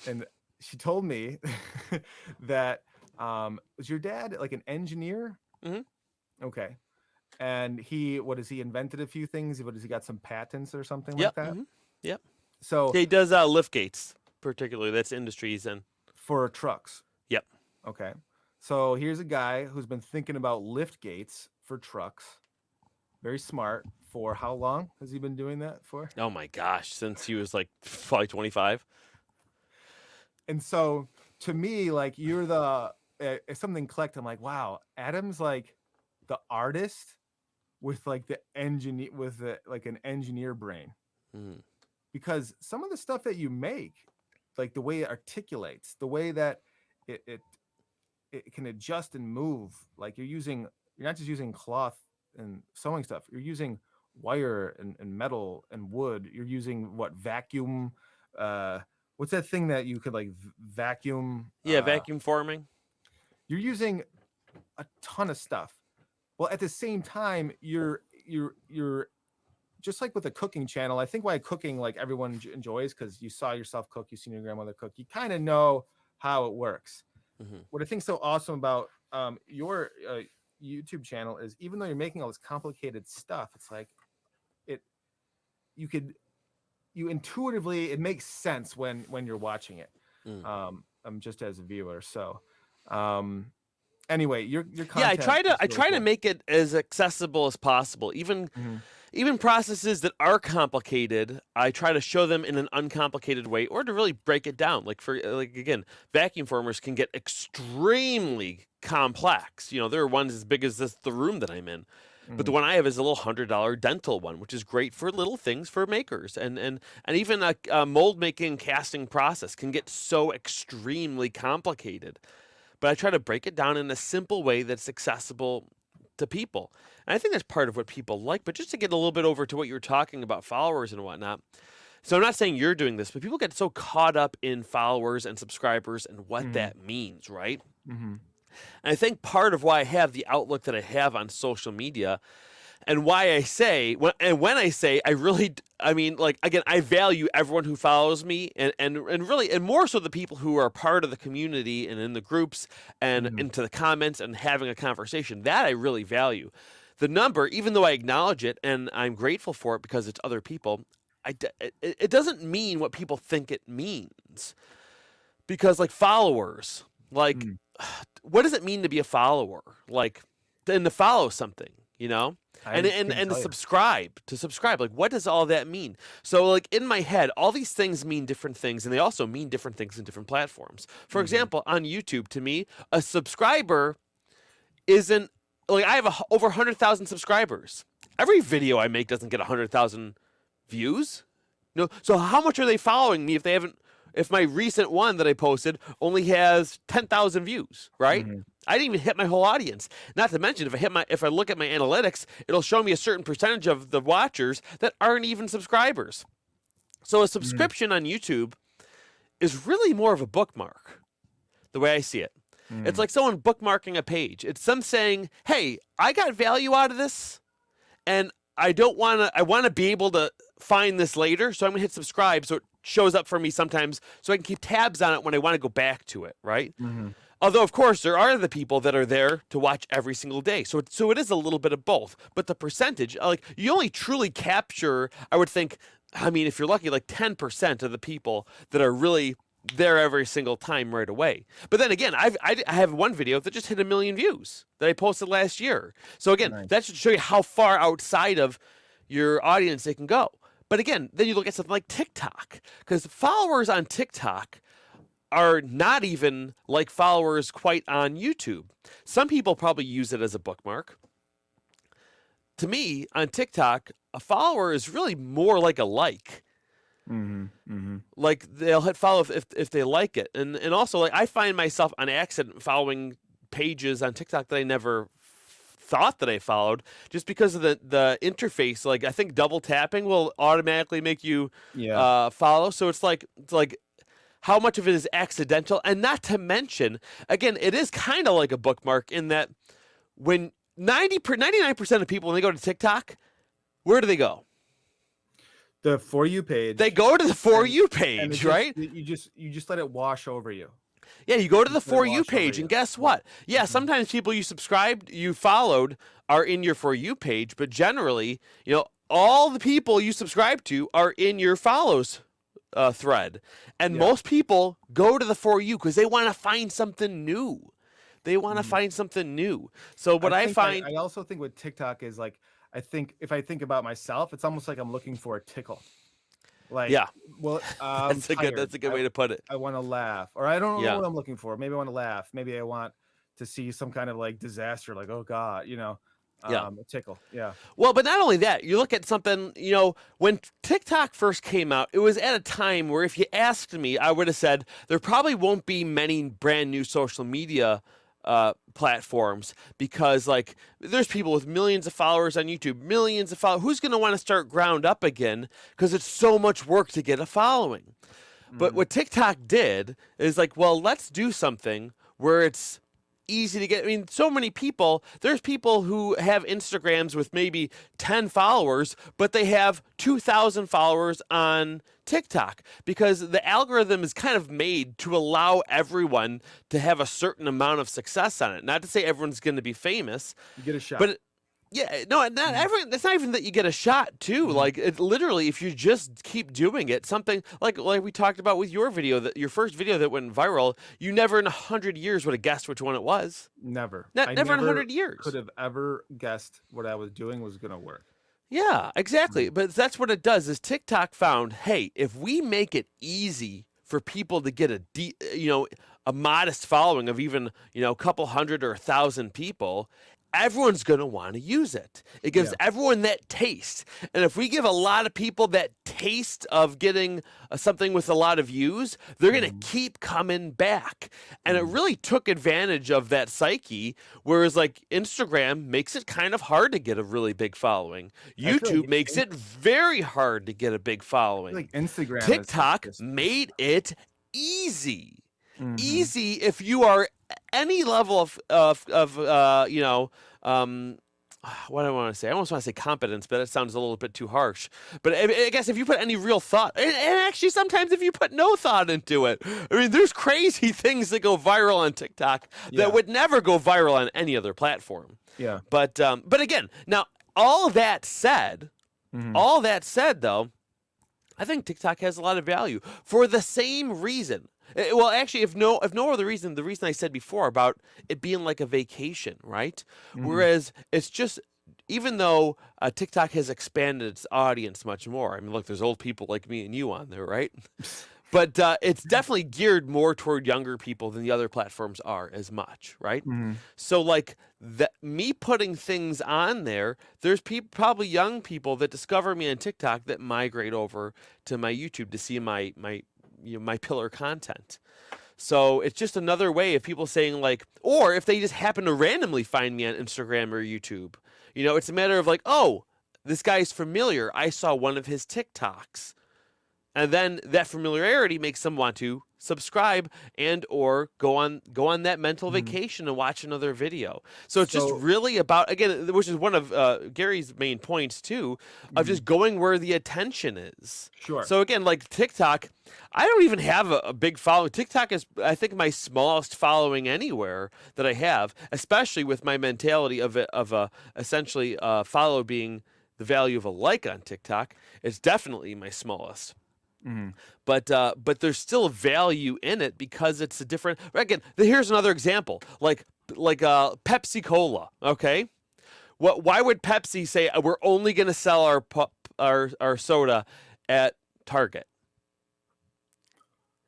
And she told me that was your dad like an engineer? Mhm. Okay. And what has he invented a few things? What has he got some patents or something like Yep. that? Mhm. Yep. So Yeah, he does lift gates, particularly. That's industries and for trucks. yep. Okay. So here's a guy who's been thinking about lift gates for trucks. Very smart. For how long has he been doing that for? Oh my gosh, since he was like probably 25. And so to me, like you're if something clicked, I'm like, wow, Adam's like the artist with like the engineer with like an engineer brain, Mhm. because some of the stuff that you make, like the way it articulates, the way that it it, it can adjust and move, like you're not just using cloth and sewing stuff, you're using wire and metal and wood, you're using what, vacuum, uh what's that thing that you could like vacuum, Yeah, vacuum forming. you're using a ton of stuff. Well, at the same time, you're just like with a cooking channel. I think why cooking like everyone enjoys, because you saw yourself cook, you've seen your grandmother cook, you kind of know how it works. Mhm. What I think so awesome about your YouTube channel is, even though you're making all this complicated stuff, it's like it you could you intuitively, it makes sense when you're watching it. Mm. Just as a viewer. So anyway, your Yeah, content I is really try to cool. make it as accessible as possible. Mhm. Even processes that are complicated, I try to show them in an uncomplicated way, or to really break it down. Like for like again, vacuum formers can get extremely complex. There are ones as big as the room that I'm in. But the Mhm. one I have is a little $100 dental one, which is great for little things for makers, and even a mold making casting process can get so extremely complicated. But I try to break it down in a simple way that's accessible to people. And I think that's part of what people like. But just to get a little bit over to what you were talking about, followers and whatnot. So I'm not saying you're doing this, but people get so caught up in followers and subscribers and what Mhm. that means, right? Mhm. And I think part of why I have the outlook that I have on social media And why I say when I say I mean, like, again, I value everyone who follows me, and really, and more so the people who are part of the community and in the groups and Mhm. into the comments and having a conversation. That I really value. The number, even though I acknowledge it and I'm grateful for it because it's other people, it doesn't mean what people think it means. Because, like, followers, like, Mm. what does it mean to be a follower? Like, and to follow something, you know? And I and couldn't and to tell you. subscribe, like, what does all that mean? So, like, in my head, all these things mean different things, and they also mean different things in different platforms. For Mhm. example, on YouTube, to me, a subscriber isn't like, I have over 100,000 subscribers. Every video I make doesn't get 100,000 views. No, so how much are they following me if they haven't? If my recent one that I posted only has 10,000 views, right? Mhm. I didn't even hit my whole audience. Not to mention, if I look at my analytics, it'll show me a certain percentage of the watchers that aren't even subscribers. So a Mhm. subscription on YouTube is really more of a bookmark, the way I see it. It's Mm. like someone bookmarking a page. It's them saying, "Hey, I got value out of this, and I don't want to. I want to be able to find this later, so I'm gonna hit subscribe so it shows up for me sometimes, so I can keep tabs on it when I want to go back to it, right?" Mhm. Although, of course, there are the people that are there to watch every single day, so it is a little bit of both. But the percentage, like, you only truly capture, I would think. I mean, if you're lucky, like 10% of the people that are really there every single time right away. But then again, I have one video that just hit 1 million views that I posted last year. So again, that Nice. should show you how far outside of your audience they can go. But again, then you look at something like TikTok, because followers on TikTok are not even like followers quite on YouTube. Some people probably use it as a bookmark. To me, on TikTok, a follower is really more like a like. Mhm. Mhm. Like, they'll hit follow if they like it, and also, like, I find myself on accident following pages on TikTok that I never thought that I followed, just because of the interface. Like, I think double tapping will automatically make you Yeah. follow. So it's like how much of it is accidental, and not to mention, again, it is kind of like a bookmark in that when 99% of people, when they go to TikTok, where do they go? The For You They page, go to the For and You and it page, just right? you just let it wash over you. Yeah, you go to You the just let it For You wash over page, you. and guess Yep. what? Yeah, Mhm. sometimes people you followed are in your For You page, but generally, all the people you subscribe to are in your follows thread. And Yeah. most people go to the For You because they want to find something new. They want to Mhm. find something new. So I what I think find, I also think with TikTok is, like, I think if I think about myself, it's almost like I'm looking for a tickle. Like, yeah, well, I'm that's a good tired. that's a good way to put it. I wanna laugh, or I don't know Yeah. what I'm looking for. Maybe I wanna laugh. Maybe I want to see some kind of, like, disaster, like, "Oh god," Yeah. a tickle. Yeah. Well, but not only that, you look at something, when TikTok first came out, it was at a time where if you asked me, I would have said there probably won't be many brand new social media platforms, because, like, there's people with millions of followers on YouTube, millions of followers. Who's going to want to start ground up again? Because it's so much work to get a following. But Mhm. what TikTok did is, like, well, let's do something where it's easy to get. I mean, so many people, there's people who have Instagrams with maybe 10 followers, but they have 2,000 followers on TikTok, because the algorithm is kind of made to allow everyone to have a certain amount of success on it. Not to say everyone's going to be famous, You get a shot. but yeah, no, not Mhm. everyone. It's not even that you get a shot too. Mhm. Like, it literally, if you just keep doing it, something like we talked about with your video, that your first video that went viral, you never in 100 years would have guessed which one it was. Never. Not I never in a never hundred could years. have ever guessed what I was doing was gonna work. Yeah, exactly. Mhm. But that's what it does. Is TikTok found, hey, if we make it easy for people to get a modest following of even a couple hundred or 1,000 people, everyone's going to want to use it. It gives Yeah. everyone that taste. And if we give a lot of people that taste of getting something with a lot of views, they're going to Mhm. keep coming back. And it Mhm. really took advantage of that psyche. Whereas, like, Instagram makes it kind of hard to get a really big following. I feel YouTube makes it very hard to get a big following. like Instagram is TikTok just made it easy. Mhm. Easy if you are any level of um what do I want to say? I almost want to say competence, but that sounds a little bit too harsh. But I guess if you put any real thought, and actually sometimes if you put no thought into it, I mean, there's crazy things that go viral on TikTok that Yeah. would never go viral on any other platform. Yeah. But again, now all that said, Hmm. all that said though, I think TikTok has a lot of value for the same reason. Well, actually, if no other reason, the reason I said before about it being like a vacation, right? Hmm. Whereas it's just, even though TikTok has expanded its audience much more. I mean, look, there's old people like me and you on there, right? But it's definitely geared more toward younger people than the other platforms are as much, right? Hmm. So like that, me putting things on there, there's probably young people that discover me on TikTok that migrate over to my YouTube to see my pillar content. So it's just another way of people saying like, or if they just happen to randomly find me on Instagram or YouTube, it's a matter of like, oh, this guy's familiar. I saw one of his TikToks. And then that familiarity makes them want to subscribe and or go on that mental Hmm. vacation and watch another video. So it's just So, really about, again, which is one of Gary's main points too, of mhm, just going where the attention is. sure. So again, like TikTok, I don't even have a big following. TikTok is, I think, my smallest following anywhere that I have, especially with my mentality of essentially follow being the value of a like on TikTok. It's definitely my smallest. Hmm. But there's still value in it because it's a different. Again, here's another example, like Pepsi Cola. Okay, why would Pepsi say we're only going to sell our soda at Target?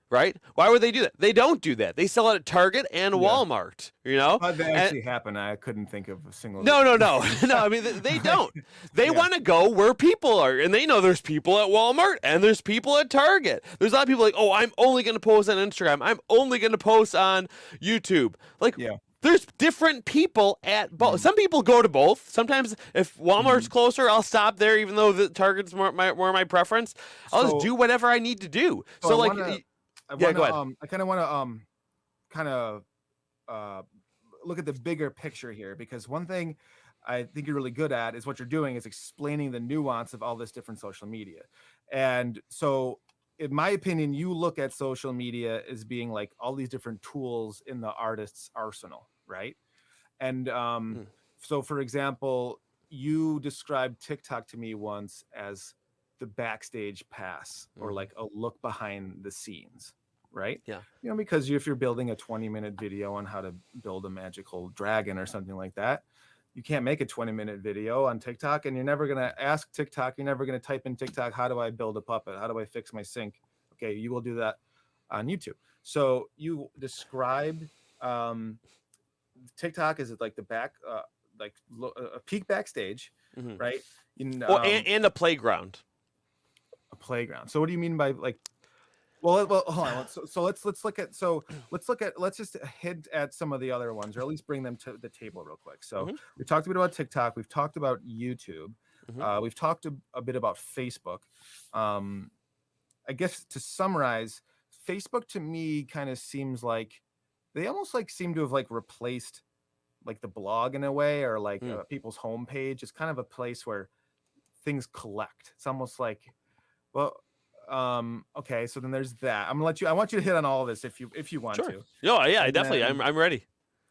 Right? Why would they do that? They don't do that. They sell it at Target and Yeah. Walmart. You know, But they and actually happen. I couldn't think of a single. no, no, no, no. I mean, they don't. They Yeah. want to go where people are, and they know there's people at Walmart and there's people at Target. There's a lot of people like, oh, I'm only going to post on Instagram. I'm only going to post on YouTube. Like, Yeah. there's different people at both. Hmm. Some people go to both. Sometimes, if Walmart's Hmm. closer, I'll stop there, even though the Target's more my preference. I'll just So, do whatever I need to do. so So, like, yeah, go ahead. I kind of want to, kind of, uh, look at the bigger picture here, because one thing I think you're really good at is what you're doing is explaining the nuance of all this different social media. And so, in my opinion, you look at social media as being like all these different tools in the artist's arsenal, right? And Mm, so, for example, you described TikTok to me once as the backstage pass, or mhm. like a look behind the scenes, right? Yeah. Because if you're building a 20-minute video on how to build a magical dragon or something like that, you can't make a 20-minute video on TikTok, and you're never going to ask TikTok, you're never going to type in TikTok, how do I build a puppet? How do I fix my sink? Okay, you will do that on YouTube. So you described, um, TikTok is like the back, like a peak backstage, Hmm. right? In Well, and a playground. a playground. So what do you mean by like? Well, hold on. So let's look at let's just hit at some of the other ones, or at least bring them to the table real quick. So Hmm. we talked a bit about TikTok. We've talked about YouTube. Hmm. We've talked a bit about Facebook. Um, I guess to summarize, Facebook to me kind of seems like they almost like seem to have like replaced like the blog in a way, or like Mm. people's homepage. It's kind of a place where things collect. It's almost like, well, okay, so then there's that. I'm gonna let you. I want you to hit on all of this if you want Sure. to. No, yeah, I And definitely. then I'm ready.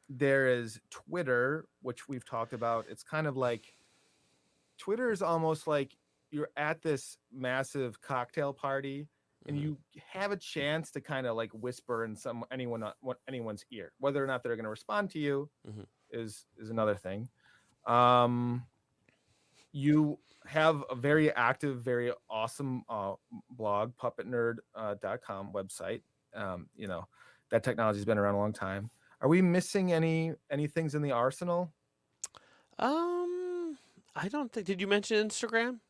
there is Twitter, which we've talked about. It's kind of like Twitter is almost like you're at this massive cocktail party, and Hmm. you have a chance to kind of like whisper in anyone's ear. Whether or not they're going to respond to you Hmm. is another thing. Um, you have a very active, very awesome blog, puppetnerd.com website. That technology's been around a long time. Are we missing any things in the arsenal? Um, I don't think. Did you mention Instagram?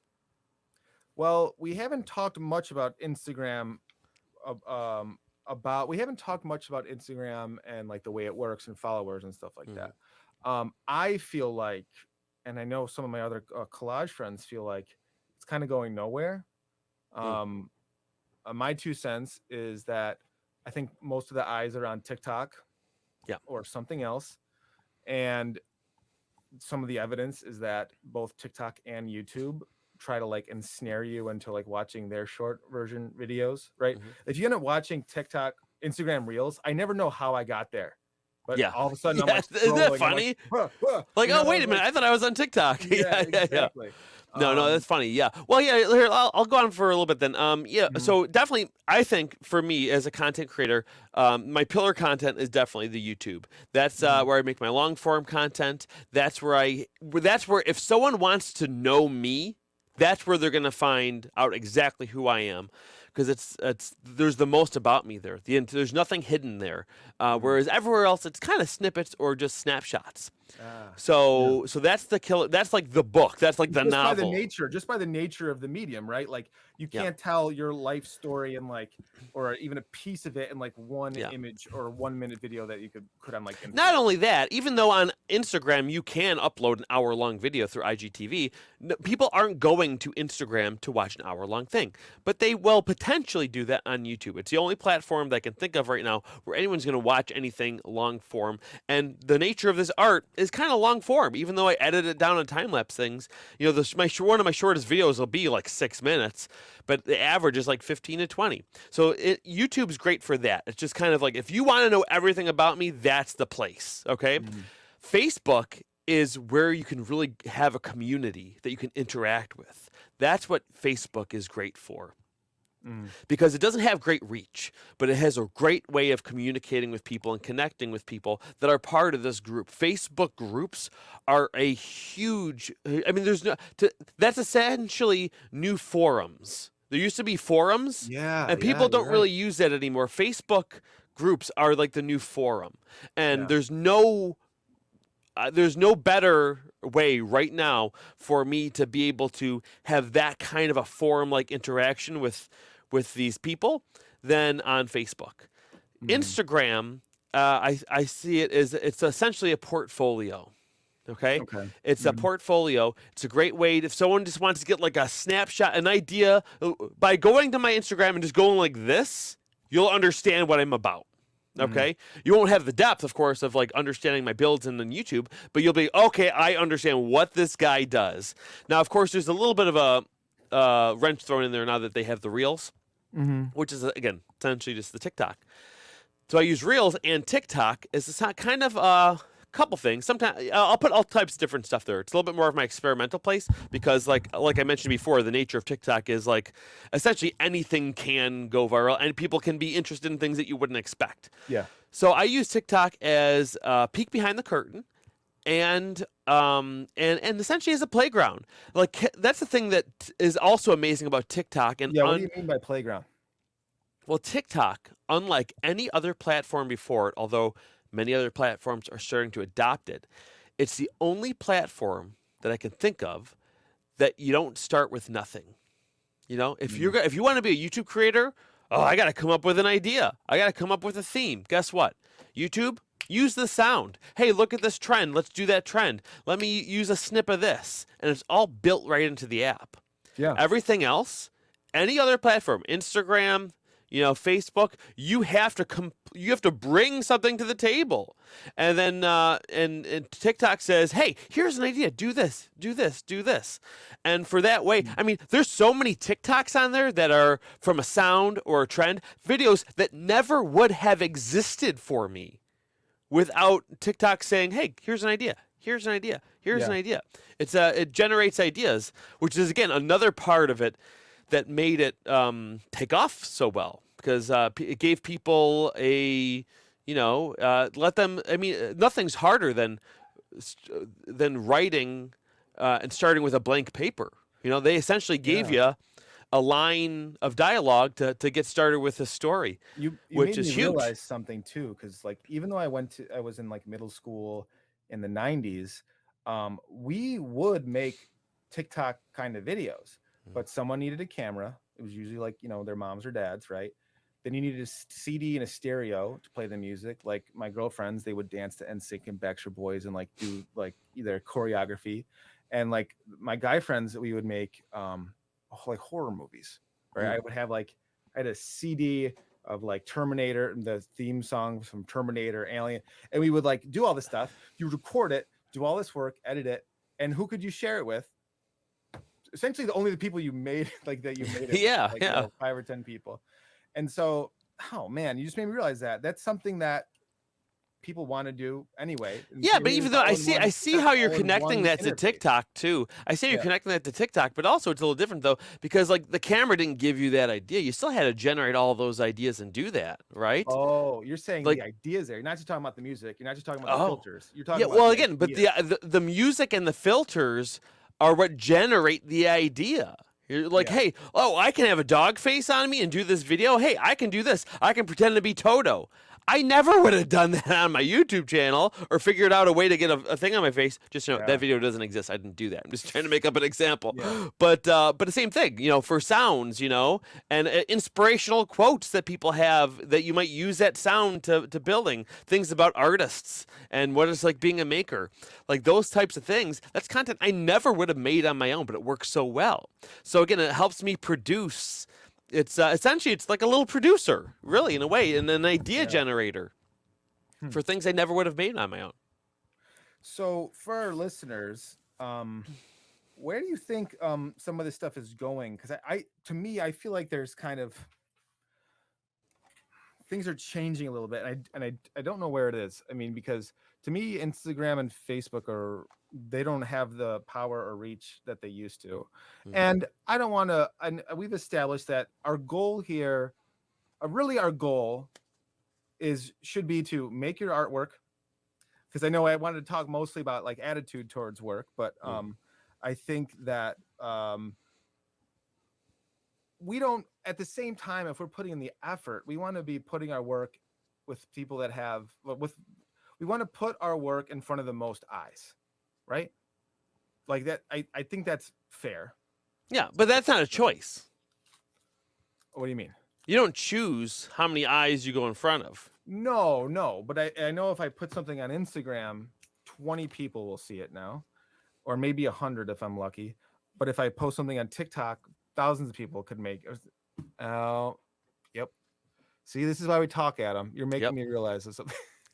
Well, we haven't talked much about Instagram. We haven't talked much about Instagram and like the way it works and followers and stuff like Hmm. that. I feel like, and I know some of my other collage friends feel like it's kind of going nowhere. Mm. Um, my 2 cents is that I think most of the eyes are on TikTok Yeah. or something else, and some of the evidence is that both TikTok and YouTube try to like ensnare you into like watching their short version videos, right? Mhm. If you end up watching TikTok, Instagram Reels, I never know how I got there, but Yeah. all of a sudden I'm Yeah. like Isn't that scrolling, I'm like, funny? huh, huh, Like, you oh, know, wait a minute. like I thought I was on TikTok. yeah, Yeah, yeah, yeah. exactly. No, Um, that's funny. Yeah. Well, yeah. Here, I'll go on for a little bit then. Yeah. mhm, So definitely, I think for me as a content creator, my pillar content is definitely the YouTube. That's mhm, where I make my long form content. That's where That's where if someone wants to know me, that's where they're gonna find out exactly who I am, because it's there's the most about me there. There's nothing hidden there. mhm. Whereas everywhere else, it's kind of snippets or just snapshots. Yeah. So that's the killer. That's like the book. That's like the novel. Just by the nature of the medium, right? Like you Yeah, can't tell your life story in like, or even a piece of it in like one yeah. image or 1 minute video that you could on like Not Instagram. only that, even though on Instagram you can upload an hour-long video through IGTV, people aren't going to Instagram to watch an hour-long thing, but they will potentially do that on YouTube. It's the only platform that I can think of right now where anyone's going to watch anything long form. And the nature of this art is kind of long form, even though I edit it down on time lapse things. You know, one of my shortest videos will be like 6 minutes, but the average is like 15 to 20. So YouTube's great for that. It's just kind of like if you want to know everything about me, that's the place. Okay. Mhm, Facebook is where you can really have a community that you can interact with. That's what Facebook is great for, mhm. because it doesn't have great reach, but it has a great way of communicating with people and connecting with people that are part of this group. Facebook groups are a huge, I mean, that's essentially new forums. There used to be forums, Yeah, and yeah, people you're don't right. really use that anymore. Facebook groups are like the new forum, and Yeah. there's no better way right now for me to be able to have that kind of a forum like interaction with these people than on Facebook. Mhm. Instagram, I see it as it's essentially a portfolio. Okay, Okay. it's a Mhm. portfolio. It's a great way if someone just wants to get like a snapshot, an idea by going to my Instagram and just going like this. You'll understand what I'm about. Mhm. Okay, you won't have the depth, of course, of like understanding my builds and then YouTube, but you'll be okay. I understand what this guy does. Now, of course, there's a little bit of a wrench thrown in there now that they have the reels, Mhm. which is again essentially just the TikTok. So I use Reels and TikTok as a kind of a couple things. Sometimes I'll put all types of different stuff there. It's a little bit more of my experimental place because, like I mentioned before, the nature of TikTok is like essentially anything can go viral and people can be interested in things that you wouldn't expect. Yeah. So I use TikTok as a peek behind the curtain and essentially as a playground. Like that's the thing that is also amazing about TikTok and Yeah. What do you mean by playground? well, TikTok, unlike any other platform before it, although many other platforms are starting to adopt it, it's the only platform that I can think of that you don't start with nothing. You know, Mhm. if you want to be a YouTube creator, oh, I got to come up with an idea. I got to come up with a theme. Guess what? YouTube, use the sound. Hey, look at this trend. Let's do that trend. Let me use a snip of this, and it's all built right into the app. Yeah. Everything else, any other platform, Instagram, Facebook, you have to bring something to the table. And then and TikTok says, "Hey, here's an idea. Do this, do this, do this." And for that way, Mm. I mean, there's so many TikToks on there that are from a sound or a trend, videos that never would have existed for me without TikTok saying, "Hey, here's an idea. Here's an idea. Here's an Yeah. idea." It generates ideas, which is again another part of it that made it take off so well because it gave people let them. I mean, nothing's harder than writing and starting with a blank paper. They essentially gave Yeah. you a line of dialogue to get started with a story, You which made me is huge. realize something too, because like even though I was in like middle school in the 90s, we would make TikTok kind of videos, but someone needed a camera. It was usually like, their moms or dads, right? Then you needed a CD and a stereo to play the music. Like my girlfriends, they would dance to NSYNC and Backstreet Boys and like do like either choreography. And like my guy friends, we would make like horror movies, right? Mm. I would have like I had a CD of like Terminator and the theme song from Terminator, Alien, and we would like do all this stuff. You record it, do all this work, edit it, and who could you share it with? Essentially, the people you made, like that you made it with, Yeah, like yeah. 5 or 10 people. And so, oh man, you just made me realize that that's something that people want to do anyway. In Yeah, but theory, even it's though all I in see, one. I see That's how you're all in connecting one that to interface. TikTok too. I see how you're Yeah. connecting that to TikTok, but also it's a little different though because like the camera didn't give you that idea. You still had to generate all those ideas and do that, right? Oh, you're saying Like, the ideas there. You're not just talking about the music. You're not just talking about the oh, filters. You're yeah. talking about Well, the again, but ideas. the music and the filters are what generate the idea. You're like, Yeah. hey, oh, I can have a dog face on me and do this video. Hey, I can do this. I can pretend to be Toto. I never would have done that on my YouTube channel or figured out a way to get a thing on my face. Just know Yeah. that video doesn't exist. I didn't do that. I'm just trying to make up an example. Yeah. But the same thing, for sounds, and inspirational quotes that people have that you might use that sound to building things about artists and what it's like being a maker, like those types of things. That's content I never would have made on my own, but it works so well. So again, it helps me produce. It's essentially it's like a little producer, really, in a way, and an idea Yeah. generator Hmm. for things I never would have made on my own. So for our listeners, where do you think some of this stuff is going? Because to me, I feel like there's kind of things are changing a little bit, and I don't know where it is. I mean, because to me, Instagram and Facebook they don't have the power or reach that they used to, and I don't want to. And we've established that our goal here, really our goal, should be to make your artwork. Because I know I wanted to talk mostly about like attitude towards work, but I think that we don't, at the same time, if we're putting in the effort, we want to be putting our work with people that we want to put our work in front of the most eyes, right? Like that. I think that's fair. Yeah, but that's not a choice. What do you mean? You don't choose how many eyes you go in front of. No, but I know if I put something on Instagram, 20 people will see it now, or maybe 100 if I'm lucky. But if I post something on TikTok, thousands of people could make. Oh, yep. See, this is why we talk, Adam. You're making me realize this.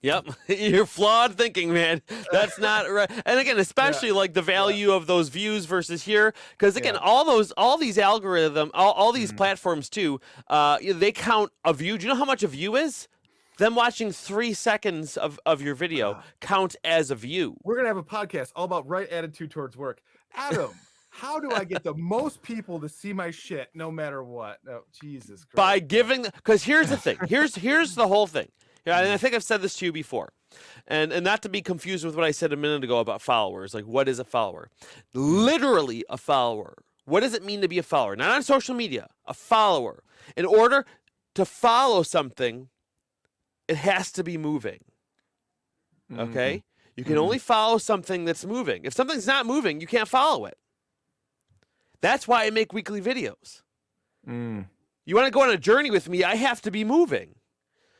Yep, you're flawed thinking, man. That's not right. And again, especially like the value of those views versus here, because again, all these algorithm, all these platforms too, they count a view. Do you know how much a view is? Them watching 3 seconds of your video count as a view. We're gonna have a podcast all about right attitude towards work. Adam, how do I get the most people to see my shit no matter what? Oh, Jesus Christ. By giving, because here's the thing. Here's the whole thing. Yeah, and I think I've said this to you before, and not to be confused with what I said a minute ago about followers. Like, what is a follower? Literally, a follower. What does it mean to be a follower? Not on social media. A follower. In order to follow something, it has to be moving. Okay? You can only follow something that's moving. If something's not moving, you can't follow it. That's why I make weekly videos. You want to go on a journey with me, I have to be moving.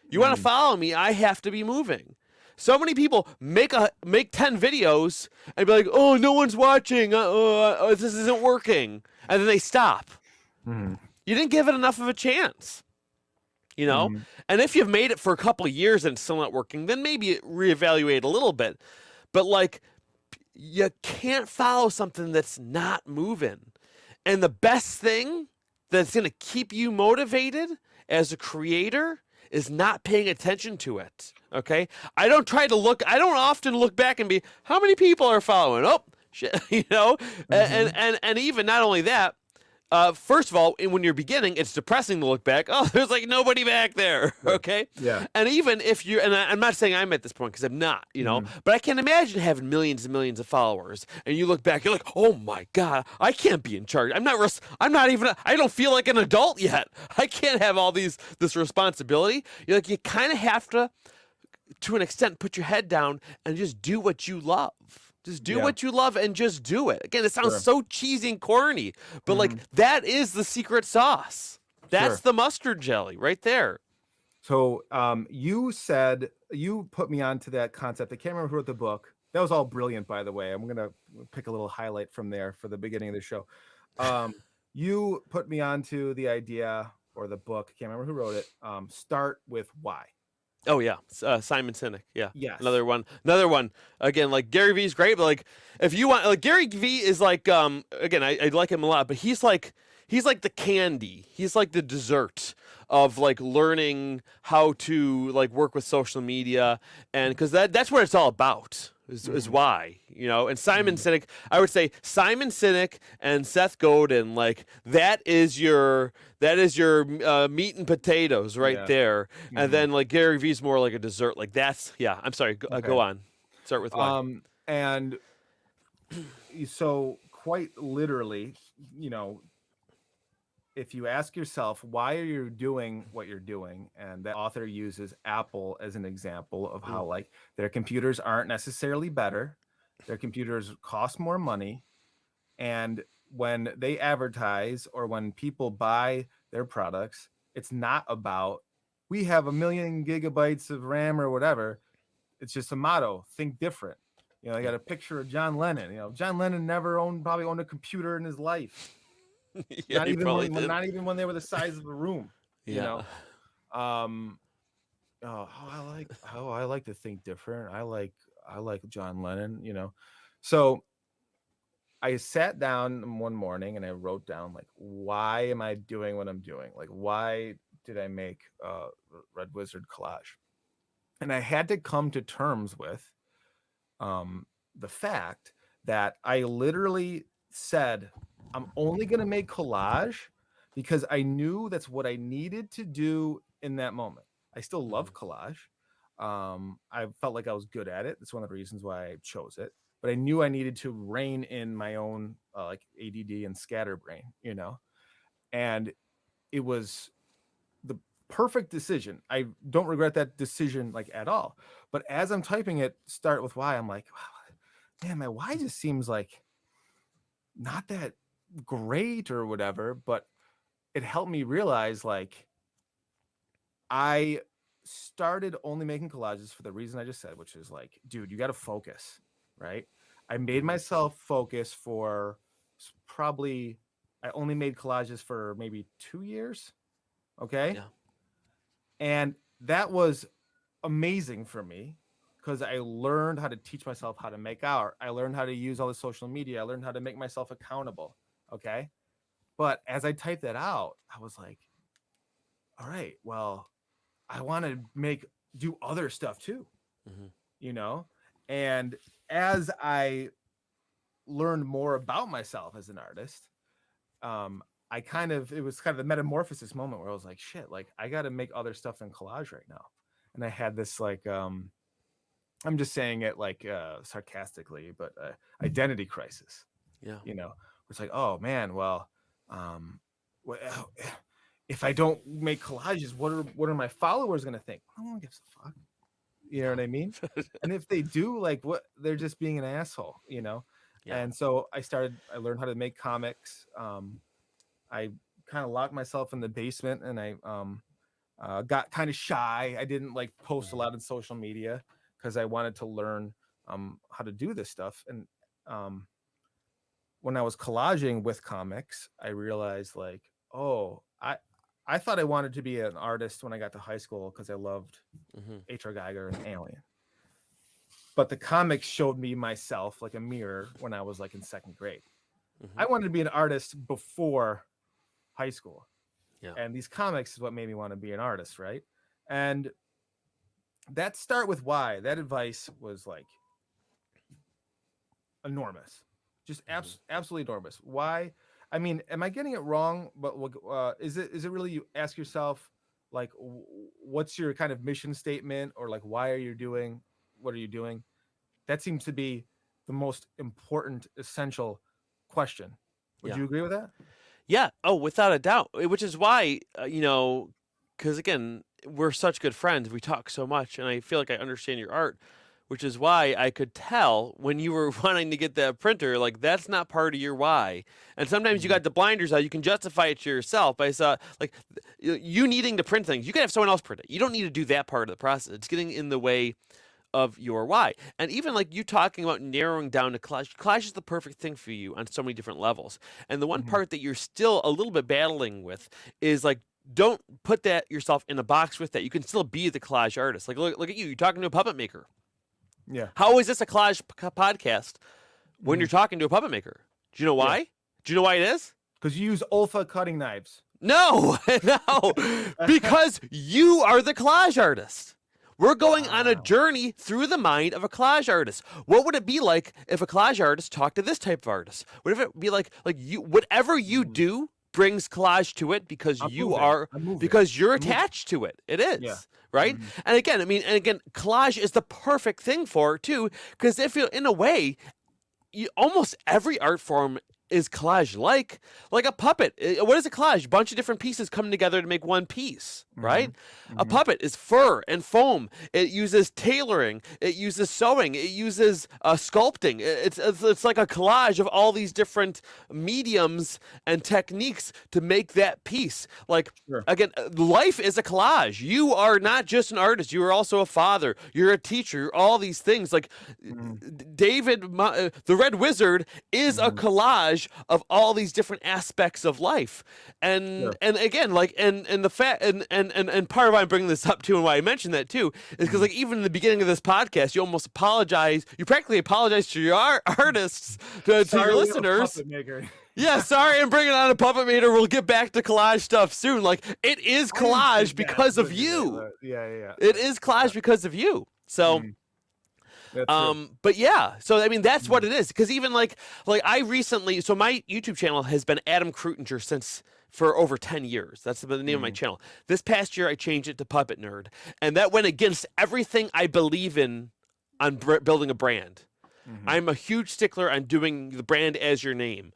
You want to follow me, I have to be moving. So many people make 10 videos and be like, "Oh, no one's watching. This isn't working," and then they stop. You didn't give it enough of a chance. And if you've made it for a couple of years and it's still not working, then maybe reevaluate a little bit. But like, you can't follow something that's not moving. And the best thing that's going to keep you motivated as a creator is not paying attention to it. Okay? I don't often look back and be, how many people are following? Oh, shit, and even not only that, first of all, when you're beginning, it's depressing to look back. Oh, there's like nobody back there. Okay. Yeah. And even if you're, and I'm not saying I'm at this point because I'm not, but I can imagine having millions and millions of followers, and you look back, you're like, oh my god, I can't be in charge. I don't feel like an adult yet. I can't have this responsibility. You're like, you kind of have to an extent, put your head down and just do what you love. Just do what you love and just do it. Again, it sounds so cheesy and corny, but like that is the secret sauce. That's the mustard jelly right there. So you put me onto that concept. I can't remember who wrote the book. That was all brilliant, by the way. I'm going to pick a little highlight from there for the beginning of the show. You put me onto the idea or the book. I can't remember who wrote it. Start with why. Oh yeah, Simon Sinek. Yeah, Yes. another one. Another one. Again, like Gary Vee's great, but like if you want, like Gary Vee is like again, I like him a lot, but he's like the candy. He's like the dessert of like learning how to like work with social media, and because that's what it's all about. Is Hmm. why, and Simon Hmm. Sinek. I would say Simon Sinek and Seth Godin, like that is your meat and potatoes right Yeah. there, and Hmm. then like Gary Vee's more like a dessert. Like that's yeah. I'm sorry. Okay. Go on. Start with why. And so quite literally, you know, if you ask yourself why are you doing what you're doing, and that author uses Apple as an example of Mm, how like their computers aren't necessarily better, their computers cost more money, and when they advertise or when people buy their products, it's not about we have 1 million gigabytes of RAM or whatever. It's just a motto: think different. I yeah. got a picture of John Lennon. John Lennon never probably owned a computer in his life. Yeah, Not he even probably when did. not even when they were the size of a room. You Yeah. know. Um. I like to think different. I like John Lennon. So I sat down one morning and I wrote down like, why am I doing what I'm doing? Like, why did I make Red Wizard collage? And I had to come to terms with um, the fact that I literally said, I'm only going to make collage because I knew that's what I needed to do in that moment. I still Hmm. love collage. I felt like I was good at it. That's one of the reasons why I chose it. But I knew I needed to rein in my own like ADD and scatterbrain. And it was the perfect decision. I don't regret that decision like at all. But as I'm typing it, start with why, I'm like, wow, man, my why just seems like not that great or whatever. But it helped me realize like I started only making collages for the reason I just said, which is like, dude, you got to focus, right? I made Hmm. myself focus for probably, I only made collages for maybe 2 years. Okay. Yeah. And that was amazing for me because I learned how to teach myself how to make art. I learned how to use all the social media. I learned how to make myself accountable. Okay. But as I typed that out, I was like, all right, well, I want to do other stuff too, Hmm. you know? And as I learned more about myself as an artist, um, it was kind of the metamorphosis moment where I was like, shit, like I got to make other stuff than collage right now. And I had this like, I'm just saying it like sarcastically, but identity crisis, Yeah. where it's like, oh man, well, um, well, if I don't make collages, what are my followers gonna think? No one gives a fuck. You know what I mean? Yeah. And if they do, like, what, they're just being an asshole. Yeah. And so I learned how to make comics. I kind of locked myself in the basement, and I got kind of shy. I didn't like post a Hmm. lot on social media because I wanted to learn how to do this stuff. And um, when I was collaging with comics, I realized like, oh, I thought I wanted to be an artist when I got to high school because I loved Hmm. H.R. Geiger and Alien. But the comics showed me myself like a mirror when I was like in second grade. Hmm. I wanted to be an artist before high school. Yeah. And these comics is what made me want to be an artist, right? And that start with why, that advice was like enormous, just Hmm. absolutely enormous. Why? I mean, am I getting it wrong? But is it really, you ask yourself like, what's your kind of mission statement, or like, why are you doing what are you doing? That seems to be the most important, essential question. Would Yeah. you agree with that? Yeah. Oh, without a doubt. Which is why, because again, we're such good friends. We talk so much, and I feel like I understand your art, which is why I could tell when you were wanting to get that printer, like that's not part of your why. And sometimes you Mhm. got the blinders out. You can justify it to yourself by like you needing to print things. You can have someone else print it. You don't need to do that part of the process. It's getting in the way of your why. And even like you talking about narrowing down to collage, collage is the perfect thing for you on so many different levels. And the one Mhm. part that you're still a little bit battling with is like don't put that yourself in a box with that. You can still be the collage artist. Like look at you. You're talking to a puppet maker. Yeah. How is this a collage podcast when Hmm. you're talking to a puppet maker? Do you know Yeah. why? Do you know why it is? Because you use OLFA cutting knives. No, no, because you are the collage artist. We're going on a Wow. journey through the mind of a collage artist. What would it be like if a collage artist talked to this type of artist? What if it be like you whatever you Mhm. do brings collage to it because I'm you moving. are I'm moving. because you're I'm moving. attached to it. It Yeah. is, right? Mhm. And again, collage is the perfect thing for it too, because if you in a way, almost every art form is collage like a puppet. What is a collage? A bunch of different pieces coming together to make one piece, right? Mhm. A Mhm. puppet is fur and foam. It uses tailoring. It uses sewing. It uses sculpting. It's like a collage of all these different mediums and techniques to make that piece. Like Sure. again, life is a collage. You are not just an artist. You are also a father. You're a teacher. You're all these things. Like Mhm. David, the Red Wizard, is a Mhm. collage of all these different aspects of life. And Sure. and again, like and the fact and part of why I'm bringing this up too, and why I mentioned that too, is because Mhm. like even in the beginning of this podcast, you almost apologize. You practically apologize to your artists, to your Sorry, we have a listeners. puppet maker. Yeah, sorry, I'm bringing on a puppet maker. We'll get back to collage stuff soon. Like it is I didn't collage think that because of originally, you. but yeah, yeah, It is collage because of you. So Mhm. That's true. but yeah, so I mean that's what Mhm. it is. Because even like I recently, so my YouTube channel has been Adam Kreutinger since for over 10 years. That's the name of my Mhm. channel. This past year I changed it to Puppet Nerd, and that went against everything I believe in on building a brand. Mhm. I'm a huge stickler on doing the brand as your name.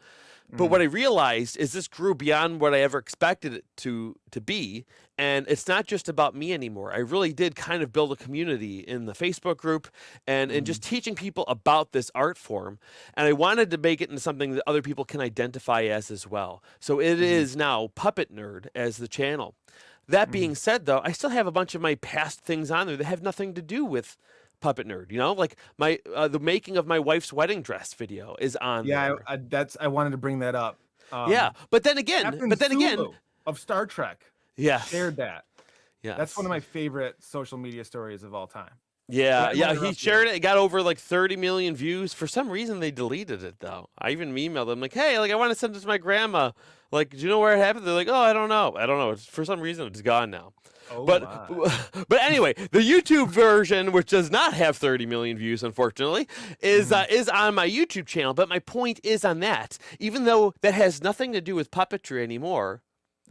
But what Mhm. I realized is this grew beyond what I ever expected it to be, and it's not just about me anymore. I really did kind of build a community in the Facebook group and Mhm. just teaching people about this art form, and I wanted to make it into something that other people can identify as well. So it Mhm. is now Puppet Nerd as the channel. That Mhm. being said, though, I still have a bunch of my past things on there that have nothing to do with Puppet Nerd. You know, like my the making of my wife's wedding dress video is on Yeah, there. I wanted to bring that up. Yeah, Um, Captain but then again, Sulu of Star Trek yes, shared that. That's one yes, of my favorite social media stories of all time. But yeah, I yeah. won't He interrupt you. shared it. It got over like 30 million views. For some reason, they deleted it though. I even emailed them like, "Hey, like I want to send it to my grandma. Like, do you know where it happened?" They're like, "Oh, I don't know. I don't know. For some reason, it's gone now." Oh But my. but anyway, the YouTube version, which does not have 30 million views, unfortunately, Mhm. is on my YouTube channel. But my point is on that, even though that has nothing to do with puppetry anymore,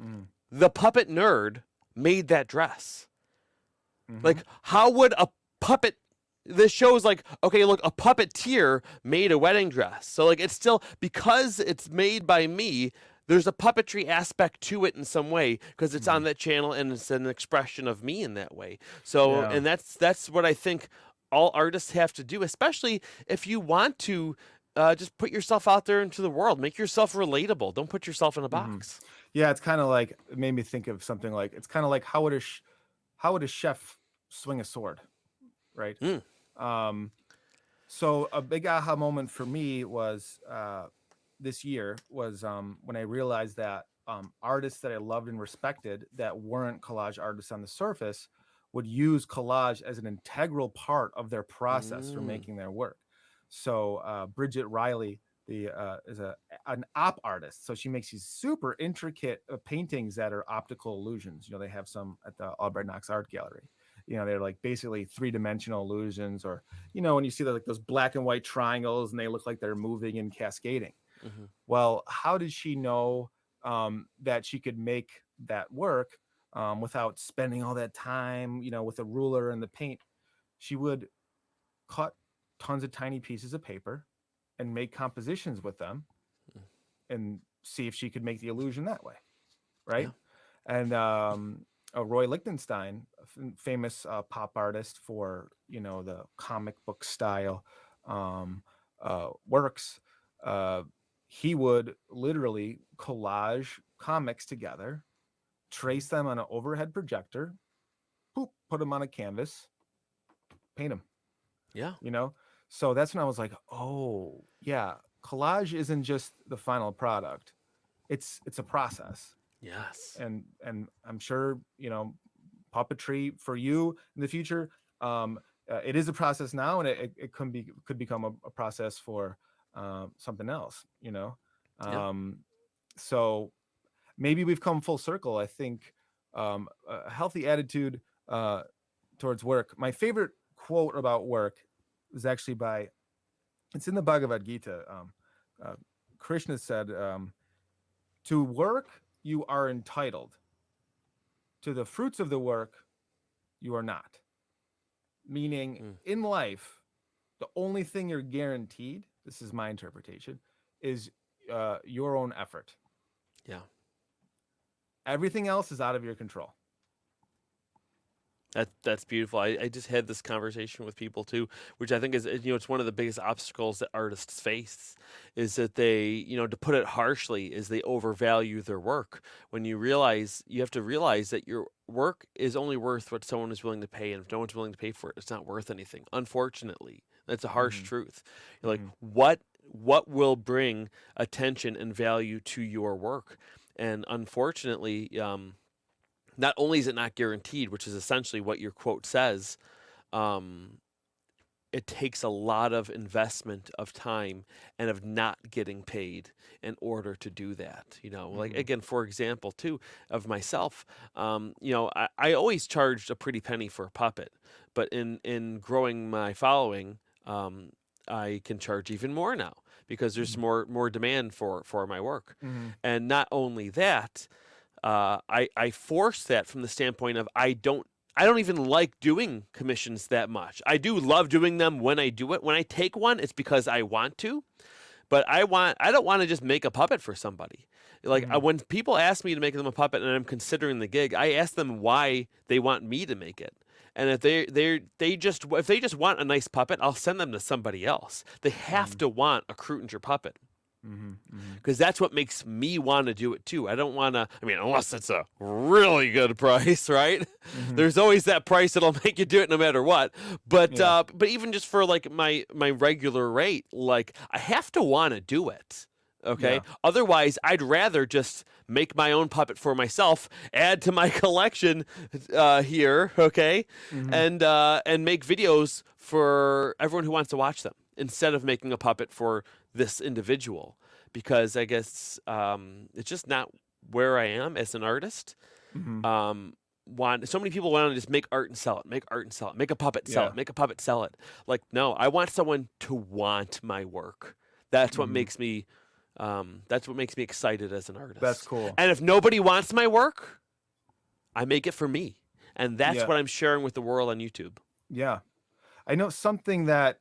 Mhm. the puppet nerd made that dress. Mhm. Like, how would a puppet? This shows like, okay, look, a puppeteer made a wedding dress. So like, it's still because it's made by me. There's a puppetry aspect to it in some way because it's on Mhm. that channel and it's an expression of me in that way. So, Yeah. and that's what I think all artists have to do, especially if you want to just put yourself out there into the world, make yourself relatable. Don't put yourself in a Mhm. box. Yeah, it's kind of like it made me think of something like it's kind of like how would a chef swing a sword, right? Mm, Um, so a big aha moment for me was this year was when I realized that artists that I loved and respected that weren't collage artists on the surface would use collage as an integral part of their process for mm, making their work. So Bridget Riley, the is an op artist. So she makes these super intricate paintings that are optical illusions. You know, they have some at the Albright Knox Art Gallery. You know, they're like basically three-dimensional illusions, or you know, when you see like those black and white triangles and they look like they're moving and cascading. hmm Well, how did she know that she could make that work without spending all that time, you know, with a ruler and the paint? She would cut tons of tiny pieces of paper and make compositions with them and see if she could make the illusion that way, Yeah. right? And Roy Lichtenstein, famous pop artist for you know the comic book style um, works, uh, he would literally collage comics together, Mhm. trace them on an overhead projector, poop, put them on a canvas, paint them. Yeah. You know, so that's when I was like, oh yeah, collage isn't just the final product; it's a process. Yes. And I'm sure, puppetry for you in the future, it is a process now, and it could become a process for something else, Yeah. um, so maybe we've come full circle. I think a healthy attitude towards work. My favorite quote about work is actually by, it's in the Bhagavad Gita. Uh, Krishna said, to work you are entitled, to the fruits of the work you are not. Meaning, Mm. in life, the only thing you're guaranteed, this is my interpretation, is your own effort. Yeah. Everything else is out of your control. That's beautiful. I just had this conversation with people too, which I think is, it's one of the biggest obstacles that artists face, is that they, to put it harshly, is they overvalue their work. When you have to realize that your work is only worth what someone is willing to pay, and if no one's willing to pay for it, it's not worth anything. Unfortunately, that's a harsh Mm-hmm. truth. You're like, Mm-hmm. what will bring attention and value to your work? And unfortunately, not only is it not guaranteed, which is essentially what your quote says, um, it takes a lot of investment of time and of not getting paid in order to do that. Like, Mm-hmm. again, for example, too, of myself, I always charged a pretty penny for a puppet, but in growing my following, I can charge even more now because there's more demand for my work. Mm-hmm. And not only that, I force that from the standpoint of I don't even like doing commissions that much. I do love doing them when I do it. When I take one, it's because I want to, but I don't want to just make a puppet for somebody. Like, Mm-hmm. when people ask me to make them a puppet and I'm considering the gig, I ask them why they want me to make it. And if if they just want a nice puppet, I'll send them to somebody else. They have Mm-hmm. to want a Kreutinger puppet, Mm-hmm. Mm-hmm. because that's what makes me want to do it too. I don't want to, I mean, unless it's a really good price, right? Mm-hmm. There's always that price that'll make you do it no matter what. Yeah. But even just for like my regular rate, like, I have to want to do it. Okay. Yeah. Otherwise, I'd rather just make my own puppet for myself, add to my collection here, okay, Mm-hmm. and make videos for everyone who wants to watch them instead of making a puppet for this individual, because I guess it's just not where I am as an artist. Mm-hmm. So many people want to just make art and sell it, make art and sell it, make a puppet, sell Yeah. it, make a puppet, sell it. Like, no, I want someone to want my work. That's what Mm-hmm. makes me. That's what makes me excited as an That's artist. cool. And if nobody wants my work, I make it for me, and that's Yeah. what I'm sharing with the world on YouTube. Yeah. I know something that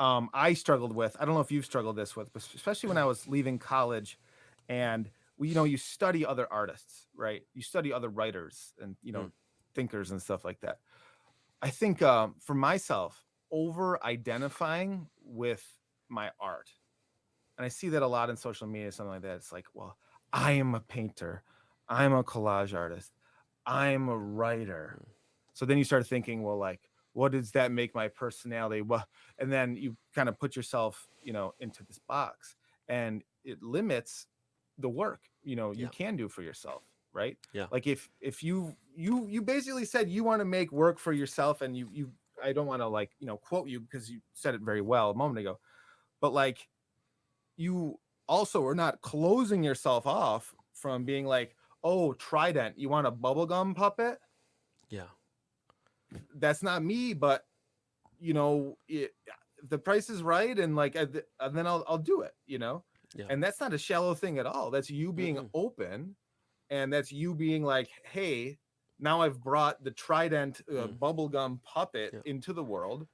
I struggled with. I don't know if you've struggled this with, but especially when I was leaving college, and you study other artists, right? You study other writers and Mm. thinkers and stuff like that. I think for myself, over identifying with my art, and I see that a lot in social media, something like that. It's like, well, I am a painter, I'm a collage artist, I'm a writer. So then you start thinking, well, like, what does that make my personality? Well, and then you kind of put yourself, into this box, and it limits the work, you Yeah, can do for yourself, right? yeah, Like if you basically said you want to make work for yourself, and you I don't want to, like, quote you because you said it very well a moment ago, but like, you also are not closing yourself off from being like, oh, Trident, you want a bubblegum puppet? yeah, That's not me, but if the price is right, and like, and then I'll do it, yeah. and that's not a shallow thing at all. That's you being Mm-mm. open, and that's you being like, hey, now I've brought the Trident Mm. bubblegum puppet Yeah. into the world,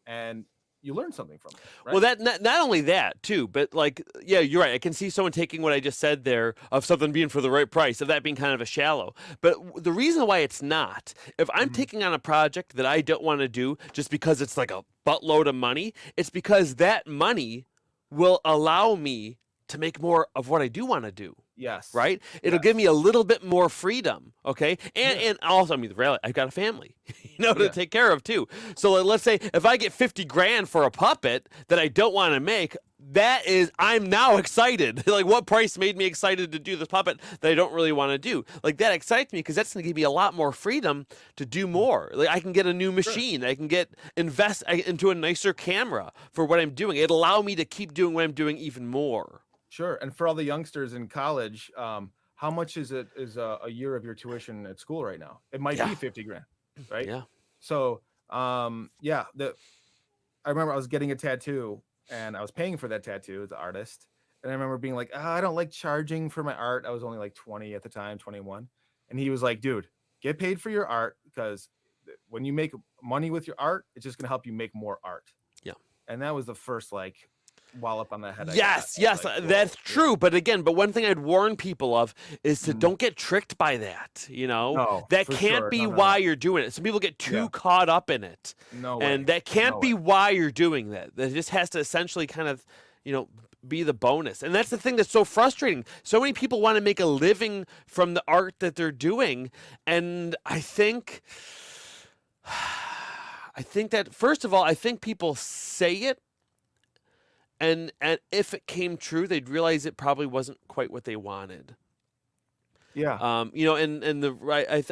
and you learn something from it, Well, right? that not only that too, but like, yeah, you're right. I can see someone taking what I just said there of something being for the right price, of that being kind of a shallow. But the reason why it's not, if I'm Mm-hmm. taking on a project that I don't want to do just because it's like a buttload of money, it's because that money will allow me to make more of what I do want to do. Yes. Right? It'll give Yes. me a little bit more freedom, okay? And Yeah. and also, I mean, really, I've got a family, to Yeah. take care of too. So, like, let's say if I get 50 grand for a puppet that I don't want to make, I'm now excited. Like, what price made me excited to do this puppet that I don't really want to do? Like, that excites me because that's going to give me a lot more freedom to do more. Like, I can get a new Sure. machine. I can invest into a nicer camera for what I'm doing. It'll allow me to keep doing what I'm doing even more. Sure. And for all the youngsters in college, how much is a year of your tuition at school right now? It might Yeah. be 50 grand, right? Yeah. So, yeah, I remember I was getting a tattoo and I was paying for that tattoo as the artist. And I remember being like, I don't like charging for my art. I was only like 20 at the time, 21. And he was like, dude, get paid for your art because when you make money with your art, it's just going to help you make more art. Yeah. And that was the first like wallop on the head I got. Yes, I was yes, like, whoa, that's yeah. true. But one thing I'd warn people of is to Mm. don't get tricked by that. No, that for can't sure. be No, no, why no. you're doing it. Some people get too Yeah. caught up in it, No and way. that can't No be way. why you're doing that. That just has to essentially kind of, be the bonus. And that's the thing that's so frustrating. So many people want to make a living from the art that they're doing, and I think that first of all, I think people say it. And if it came true, they'd realize it probably wasn't quite what they wanted. Yeah. I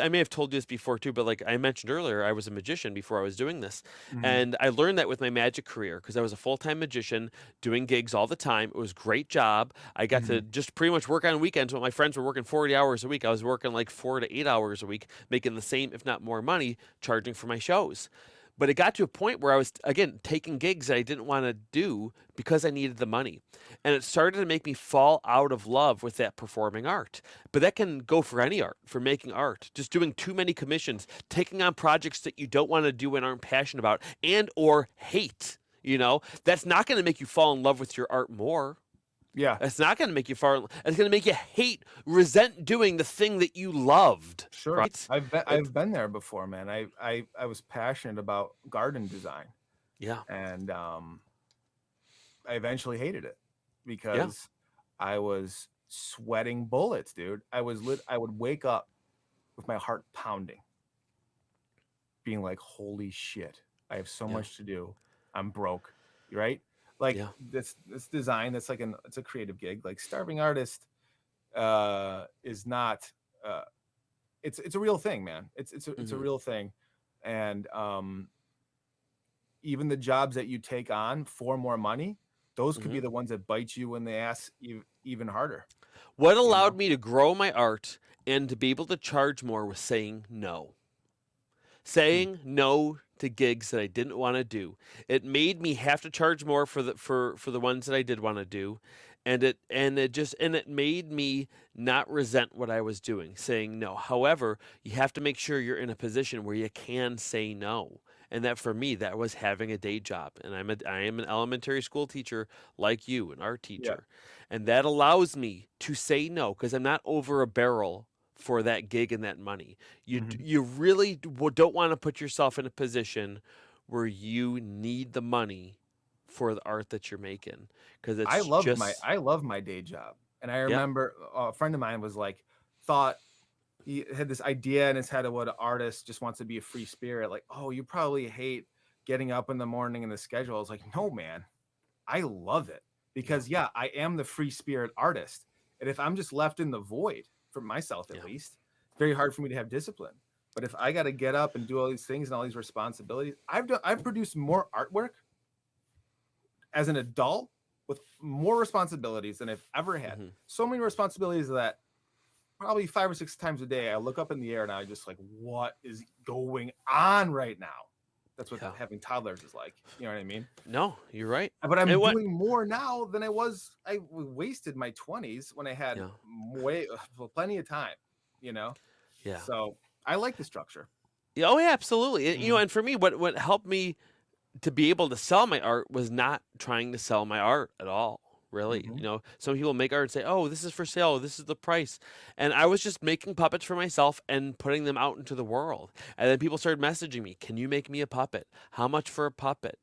may have told you this before too, but like I mentioned earlier, I was a magician before I was doing this, and I learned that with my magic career because I was a full-time magician doing gigs all the time. It was a great job. I got to just pretty much work on weekends when my friends were working 40 hours a week. I was working like 4 to 8 hours a week, making the same, if not more money, charging for my shows. But it got to a point where I was, again, taking gigs that I didn't want to do because I needed the money. And it started to make me fall out of love with that performing art. But that can go for any art, for making art, just doing too many commissions, taking on projects that you don't want to do and aren't passionate about, and or hate. That's not going to make you fall in love with your art more. Yeah. It's not going to make you fall. It's going to make you resent doing the thing that you loved. Sure. Right? I've been there before, man. I was passionate about garden design. Yeah. And I eventually hated it because I was sweating bullets, dude. I would wake up with my heart pounding, being like, holy shit, I have so much to do. I'm broke. Right? Like this design that's it's a creative gig. Like starving artist is not it's a real thing, man. It's a real thing. And even the jobs that you take on for more money, those could be the ones that bite you in the ass even harder. What allowed me to grow my art and to be able to charge more was saying no. Saying no to gigs that I didn't want to do. It made me have to charge more for the ones that I did want to do, and it made me not resent what I was doing, saying no. However, you have to make sure you're in a position where you can say no. And that for me, that was having a day job. And I am an elementary school teacher like you, an art teacher. And that allows me to say no because I'm not over a barrel for that gig and that money. You really don't want to put yourself in a position where you need the money for the art that you're making because I love my day job. And I remember a friend of mine was like, thought he had this idea in his head of what an artist just wants to be a free spirit. Like, oh, you probably hate getting up in the morning and the schedule. I was like, no, man, I love it because I am the free spirit artist. And if I'm just left in the void for myself, at least, it's very hard for me to have discipline. But if I got to get up and do all these things and all these responsibilities, I've produced more artwork as an adult with more responsibilities than I've ever had. So many responsibilities that probably 5 or 6 times a day, I look up in the air and I just like, what is going on right now? That's what having toddlers is like. You know what I mean? No, you're right. But I'm doing more now than I was. I wasted my 20s when I had plenty of time, Yeah. So I like the structure. Oh, yeah, absolutely. And for me, what helped me to be able to sell my art was not trying to sell my art at all. Really, some people make art and say, "Oh, this is for sale. This is the price," and I was just making puppets for myself and putting them out into the world. And then people started messaging me, "Can you make me a puppet? How much for a puppet?"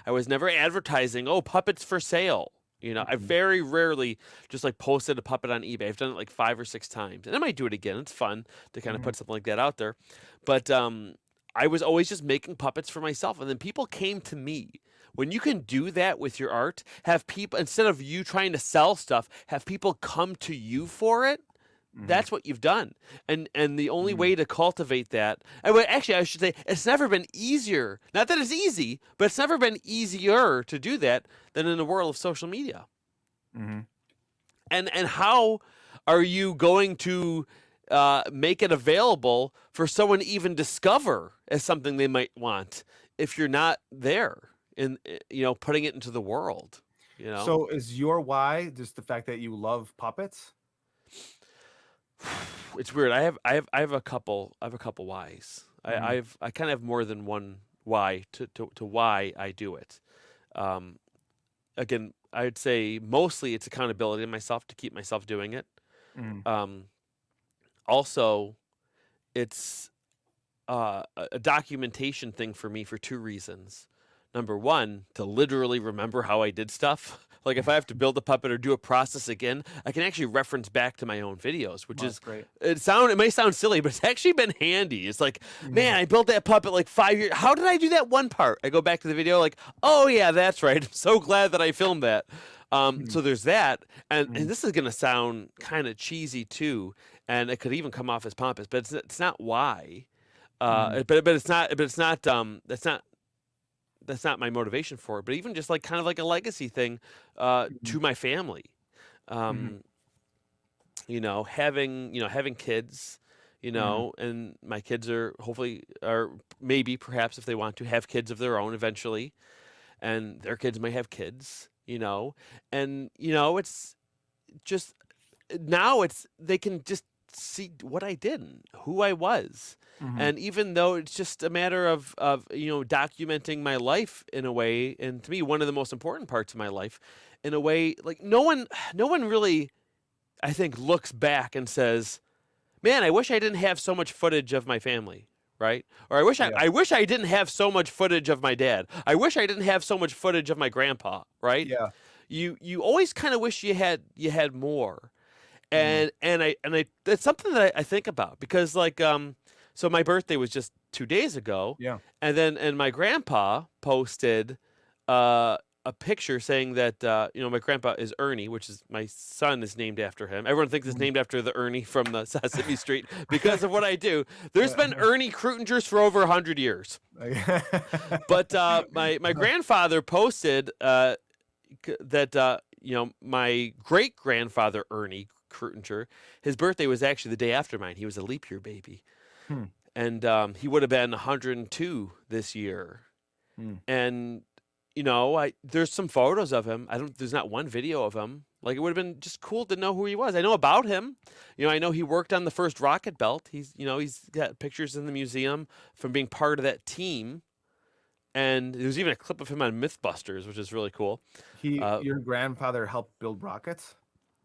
I was never advertising, "Oh, puppets for sale." I very rarely just like posted a puppet on eBay. I've done it like 5 or 6 times, and I might do it again. It's fun to kind of put something like that out there, but I was always just making puppets for myself, and then people came to me When you can do that with your art, have people, instead of you trying to sell stuff, have people come to you for it, Mm-hmm. that's what you've done. And the only Mm-hmm. way to cultivate that, and well, actually I should say, it's never been easier. Not that it's easy, but it's never been easier to do that than in the world of social media. Mm-hmm. And how are you going to make it available for someone to even discover as something they might want if you're not there in putting it into the world? You know, So is your why just the fact that you love puppets? it's weird. I have a couple whys. Mm-hmm. I kind of have more than one why to why I do it. Um, Again, I'd say mostly it's accountability to myself to keep myself doing it. Mm-hmm. Um, Also, it's a documentation thing for me for two reasons. Number one, to literally remember how I did stuff. Like if I have to build a puppet or do a process again, I can actually reference back to my own videos, which Well, that's is great. it may sound silly, but it's actually been handy. It's like, Mm-hmm. man, I built that puppet like 5 years. How did I do that one part? I go back to the video like, oh yeah, that's right. I'm so glad that I filmed that. So there's that, and Mm-hmm. this is gonna sound kind of cheesy too, and it could even come off as pompous, but it's not why. Mm-hmm. That's not my motivation for it. But even just like kind of like a legacy thing to my family, Mm-hmm. um, having kids, Mm-hmm. and my kids are hopefully or maybe perhaps if they want to have kids of their own eventually, and their kids may have kids, and it's just now it's they can just see what I did and who I was. Mm-hmm. And even though it's just a matter of documenting my life in a way, and to me one of the most important parts of my life, in a way like no one really I think looks back and says, "Man, I wish I didn't have so much footage of my family." Right? Or Yeah. I wish I didn't have so much footage of my dad. I wish I didn't have so much footage of my grandpa, right? Yeah. You always kind of wish you had more. Mm-hmm. And I that's something that I think about because like so my birthday was just 2 days ago, Yeah. and my grandpa posted uh a picture saying that my grandpa is Ernie, which is my son is named after him. Everyone thinks it's Mm-hmm. named after the Ernie from the Sesame Street because of what I do. There's been Ernie Kreutingers for over 100 years. But my grandfather posted that my great grandfather Ernie Kreutinger, his birthday was actually the day after mine. He was a leap year baby, Hmm. and he would have been 102 this year. Hmm. And there's some photos of him. There's not one video of him. Like it would have been just cool to know who he was. I know about him. I know he worked on the first rocket belt. He's got pictures in the museum from being part of that team. And there's even a clip of him on MythBusters, which is really cool. Your grandfather helped build rockets?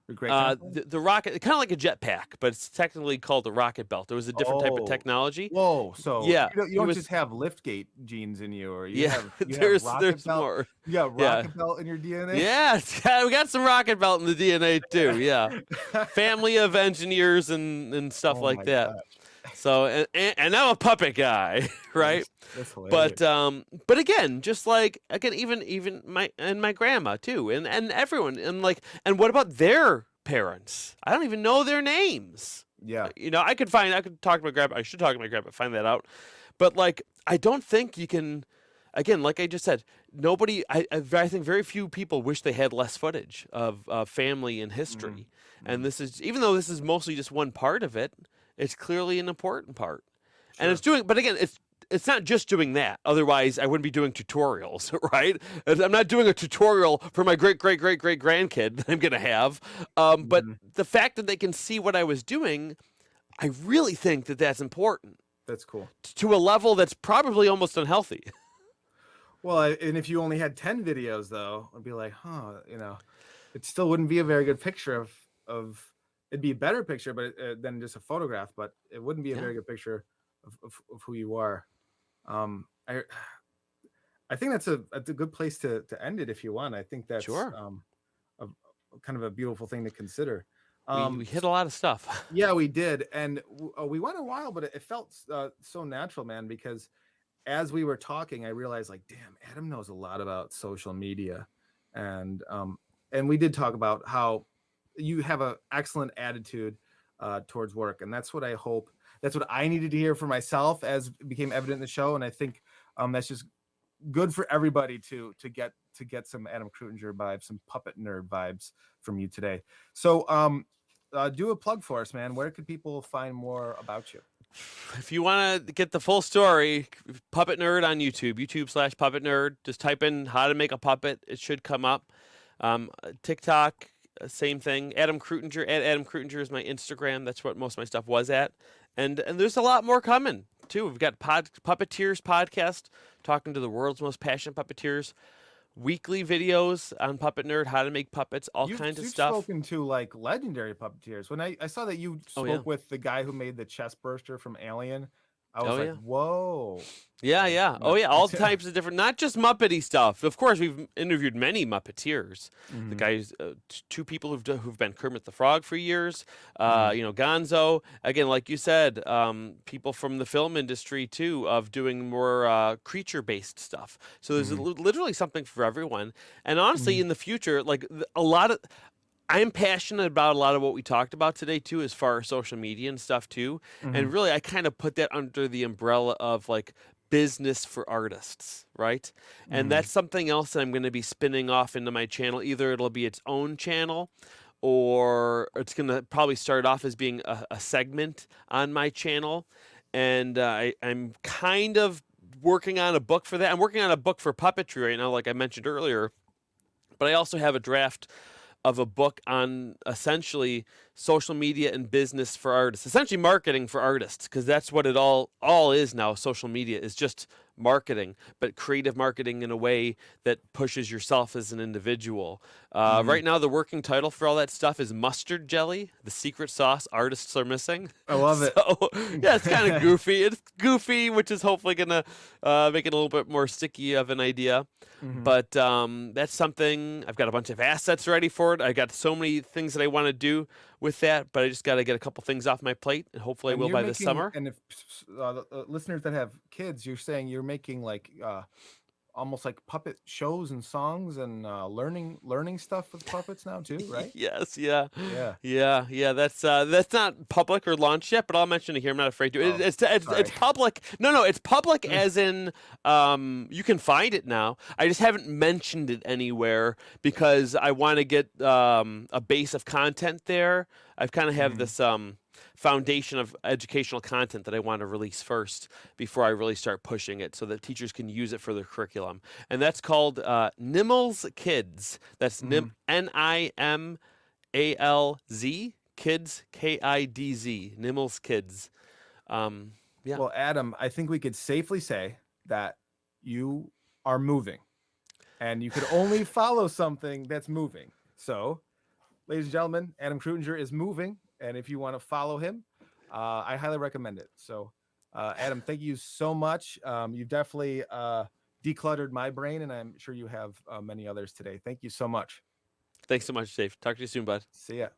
Your great grandfather? The rocket, kind of like a jetpack, but it's technically called a rocket belt. It was a different type of Oh. technology. Whoa. So Yeah, you he don't just was. have liftgate genes in you, or Yeah, you have rocket there's belt. more. You got Yeah, rocket belt in your DNA? yeah. We got some rocket belt in the DNA too. Yeah, family of engineers and stuff Oh like my that. gosh. So and I'm a puppet guy, right? That's hilarious. But again, just like again, even my grandma too, and everyone, and what about their parents? I don't even know their names. Yeah. I could talk to my grandpa. I should talk to my grandpa, find that out. But like, I don't think you can. Again, like I just said, nobody. I think very few people wish they had less footage of family and Mhm. history. And Mhm. this is even though this is mostly just one part of it, it's clearly an important part. And it's Sure. doing. But again, it's not just doing that. Otherwise, I wouldn't be doing tutorials, right? I'm not doing a tutorial for my great great great great grandkid that I'm gonna have. But Mhm. the fact that they can see what I was doing, I really think that that's important That's cool. to a level that's probably almost unhealthy. Well, and if you only had 10 videos though, I'd be like, it still wouldn't be a very good picture of it'd be a better picture, but than just a photograph, but it wouldn't be a Yeah, very good picture of who you are. Um, I I think that's a good place to end it if you want. I think that's sure. a, kind of a beautiful thing to consider. We hit a lot of stuff. Yeah, we did, and we went a while, but it felt so natural, man, because as we were talking, I realized like, damn, Adam knows a lot about social media, and we did talk about how you have an excellent attitude towards work, and that's what I hope. That's what I needed to hear for myself, as became evident in the show, and I think that's just good for everybody to get some Adam Kreutinger vibes, some puppet nerd vibes from you today. So, do a plug for us, man. Where could people find more about you? If you want to get the full story, Puppet Nerd on YouTube, YouTube/Puppet Nerd. Just type in how to make a puppet. It should come up. TikTok, same thing. Adam Kreutinger, at Adam Kreutinger is my Instagram. That's what most of my stuff was at. And there's a lot more coming, too. We've got Puppeteers podcast, talking to the world's most passionate puppeteers. Weekly videos on Puppet Nerd, how to make puppets, all kinds of You've stuff. spoken to like legendary puppeteers. When I saw that you Oh, spoke yeah. with the guy who made the chest burster from Alien, I was Oh, like, yeah. whoa. Yeah, So, yeah. Oh, yeah. All types of different, not just Muppety stuff. Of course, we've interviewed many Muppeteers. The guys, two people who've been Kermit the Frog for years. Gonzo. Again, like you said, people from the film industry too, of doing more creature-based stuff. So there's literally something for everyone. And honestly, in the future, like a lot of. I'm passionate about a lot of what we talked about today too, as far as social media and stuff too. And really, I kind of put that under the umbrella of like business for artists, right? And that's something else that I'm going to be spinning off into my channel. Either it'll be its own channel, or it's going to probably start off as being a segment on my channel. And I'm kind of working on a book for that. I'm working on a book for puppetry right now, like I mentioned earlier. But I also have a draft of a book on essentially social media and business for artists, essentially marketing for artists, because that's what it all is now. Social media is just marketing, but creative marketing in a way that pushes yourself as an individual. Right now, the working title for all that stuff is Mustard Jelly, the secret sauce artists are missing. I love So it. yeah, it's kind of goofy. It's goofy, which is hopefully gonna make it a little bit more sticky of an idea. But that's something. I've got a bunch of assets ready for it. I got so many things that I want to do with that, but I just got to get a couple things off my plate, and hopefully I And will you're by this making, summer. and if listeners that have kids, you're saying you're making like almost like puppet shows and songs and learning stuff with puppets now too, right? Yes, yeah, Yeah. yeah. That's not public or launched yet, but I'll mention it here. I'm not afraid to. Oh, It's sorry. public. No, it's public as in you can find it now. I just haven't mentioned it anywhere because I want to get a base of content there. I've kind of have this foundation of educational content that I want to release first before I really start pushing it so that teachers can use it for their curriculum. And that's called Nimmel's Kids. That's Nimalz Kids, Kidz, Nimmel's Kids. Yeah. Well, Adam, I think we could safely say that you are moving, and you could only follow something that's moving. So, ladies and gentlemen, Adam Kreutinger is moving, and if you want to follow him, I highly recommend it. So, Adam, thank you so much. You've definitely decluttered my brain, and I'm sure you have many others today. Thank you so much. Thanks so much, Dave. Talk to you soon, bud. See ya.